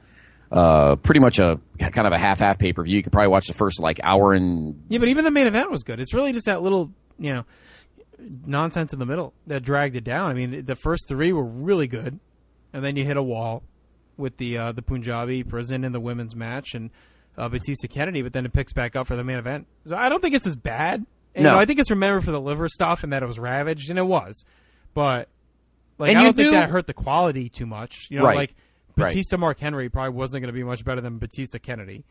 Pretty much a kind of a half-half pay-per-view. You could probably watch the first hour and but even the main event was good. It's really just that little nonsense in the middle that dragged it down. I mean, the first 3 were really good, and then you hit a wall with the Punjabi Prison and the women's match and Batista Kennedy, but then it picks back up for the main event. So I don't think it's as bad. And, I think it's remembered for the liver stuff and that it was ravaged, and it was. But I don't think that hurt the quality too much. Right. Batista Mark Henry probably wasn't going to be much better than Batista Kennedy.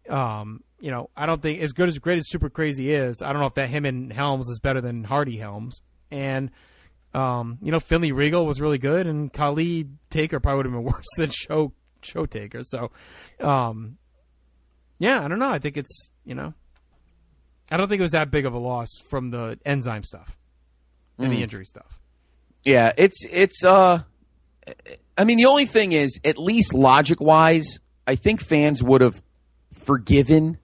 I don't think as great as Super Crazy is. I don't know if that him and Helms is better than Hardy Helms. And Finley Regal was really good, and Khali Taker probably would have been worse than Show Taker. So, I don't know. I think it's I don't think it was that big of a loss from the enzyme stuff and the injury stuff. Yeah, it's I mean, the only thing is, at least logic-wise, I think fans would have forgiven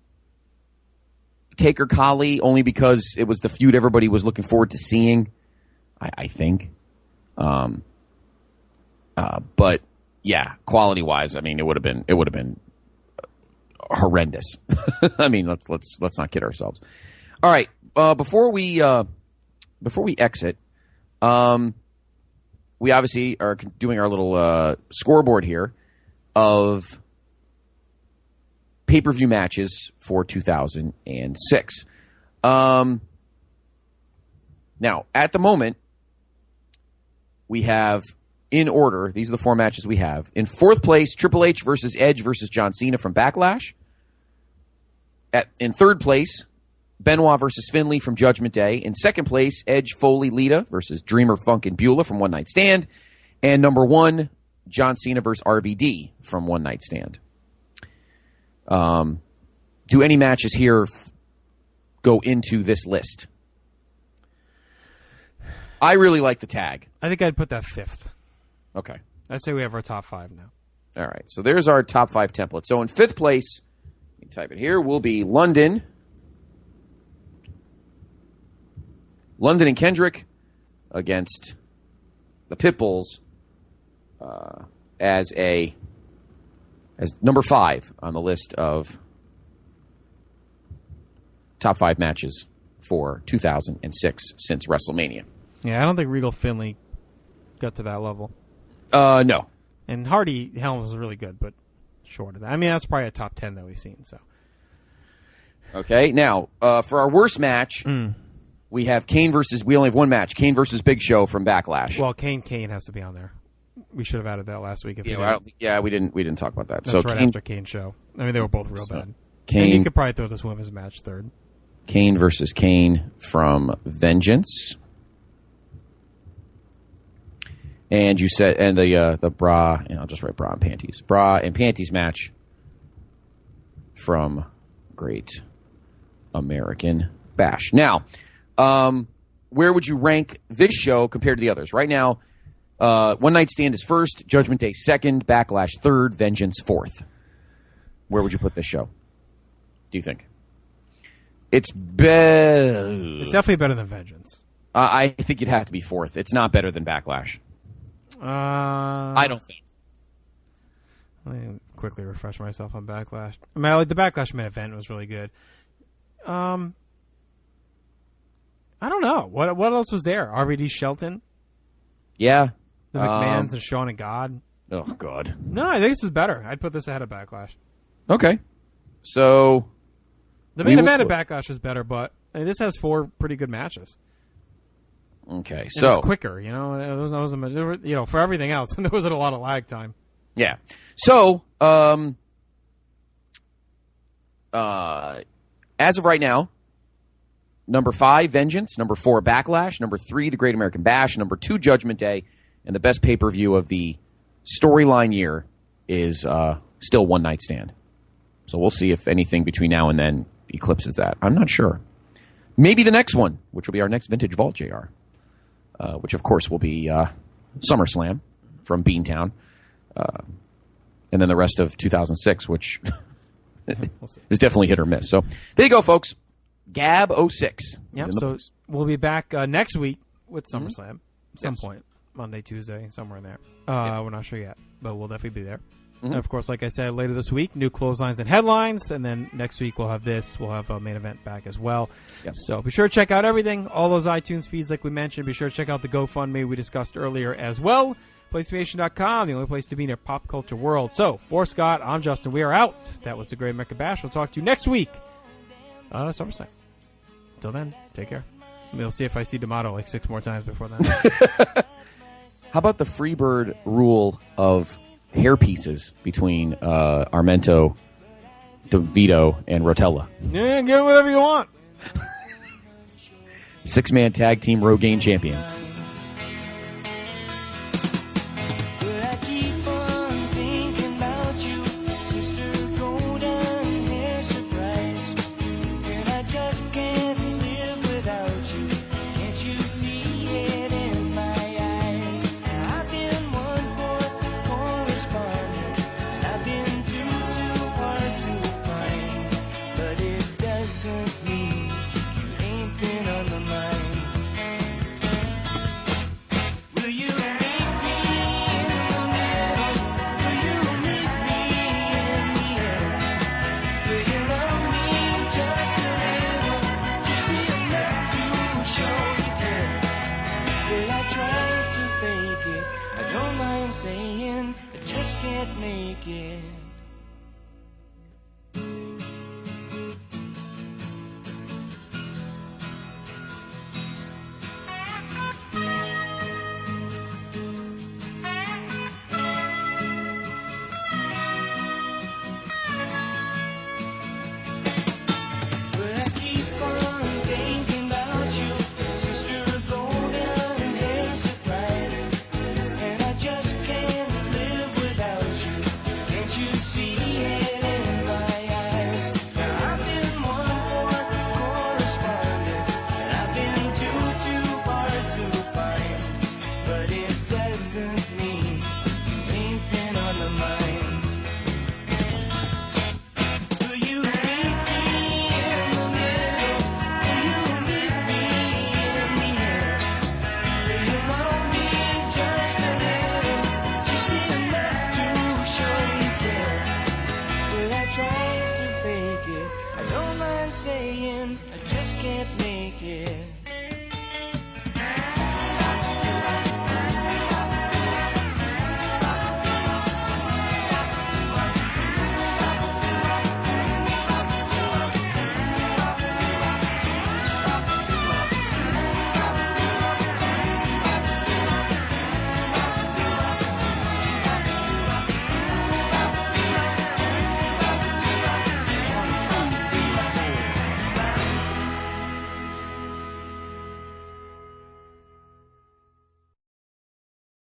Taker Khali only because it was the feud everybody was looking forward to seeing. I think. But yeah, quality wise, I mean, it would have been horrendous. I mean, let's not kid ourselves. All right, before we exit, we obviously are doing our little scoreboard here of pay-per-view matches for 2006. Now, at the moment, we have, in order, these are the 4 matches we have. In 4th place, Triple H versus Edge versus John Cena from Backlash. In 3rd place, Benoit versus Finlay from Judgment Day. In 2nd place, Edge, Foley, Lita versus Dreamer, Funk, and Beulah from One Night Stand. And number 1, John Cena versus RVD from One Night Stand. Do any matches here go into this list? I really like the tag. I think I'd put that 5th. Okay. I'd say we have our top 5 now. All right. So there's our top 5 template. So in 5th place, let me type it here, will be London and Kendrick against the Pitbulls as number 5 on the list of top 5 matches for 2006 since WrestleMania. Yeah, I don't think Regal Finlay got to that level. No. And Hardy Helms was really good, but short of that. I mean, that's probably a top 10 that we've seen. So. Okay, now, for our worst match, we have Kane versus, we only have one match, Kane versus Big Show from Backlash. Well, Kane has to be on there. We should have added that last week. If we didn't talk about that. That's so right Kane, after Kane show. I mean, they were both real bad. Kane, and you could probably throw this women's match 3rd. Kane versus Kane from Vengeance. And you said, and the bra, and I'll just write bra and panties. Bra and panties match from Great American Bash. Now, where would you rank this show compared to the others? Right now, One Night Stand is 1st, Judgment Day 2nd, Backlash 3rd, Vengeance 4th. Where would you put this show? Do you think? It's better. It's definitely better than Vengeance. I think you'd have to be 4th. It's not better than Backlash. I don't think. Let me quickly refresh myself on Backlash. I mean, like the Backlash main event was really good. I don't know. What else was there? RVD Shelton? Yeah. The McMahons and Shawn and God? Oh, God. No, I think this is better. I'd put this ahead of Backlash. Okay. So... The main event of Backlash is better, but I mean, this has 4 pretty good matches. Okay, and so... it's quicker, you know? There was, for everything else, there wasn't a lot of lag time. Yeah. So, as of right now, number 5, Vengeance. Number 4, Backlash. Number 3, The Great American Bash. Number 2, Judgment Day. And the best pay-per-view of the storyline year is still One Night Stand. So we'll see if anything between now and then eclipses that. I'm not sure. Maybe the next one, which will be our next Vintage Vault JR, which, of course, will be SummerSlam from Beantown. And then the rest of 2006, which is definitely hit or miss. So there you go, folks. Gab 06. Yep, so we'll be back next week with SummerSlam at some point. Monday, Tuesday, somewhere in there. We're not sure yet, but we'll definitely be there. And of course, like I said, later this week, new clotheslines and headlines. And then next week, we'll have this. We'll have a main event back as well. Yes. So be sure to check out everything, all those iTunes feeds like we mentioned. Be sure to check out the GoFundMe we discussed earlier as well. PlayStation.com, the only place to be in your pop culture world. So, for Scott, I'm Justin. We are out. That was the Great American Bash. We'll talk to you next week on SummerSlam. Until then, take care. We'll see if I see D'Amato like 6 more times before then. How about the Freebird rule of hair pieces between Armento, DeVito, and Rotella? Yeah, get whatever you want. 6-man tag team Rogaine champions. Doesn't mean make it. But I keep on thinking about you, sister of golden hair surprise, and I just can't live without you. Can't you see it in my eyes? Now I've been one more correspondent, and I've been too hard to find, but it doesn't mean you ain't been on the mind. Will you meet me in the middle? Will you meet me in the air? Will you love me just a little, just enough to show you care? Will I try to fake it? I don't mind saying I just can't make it.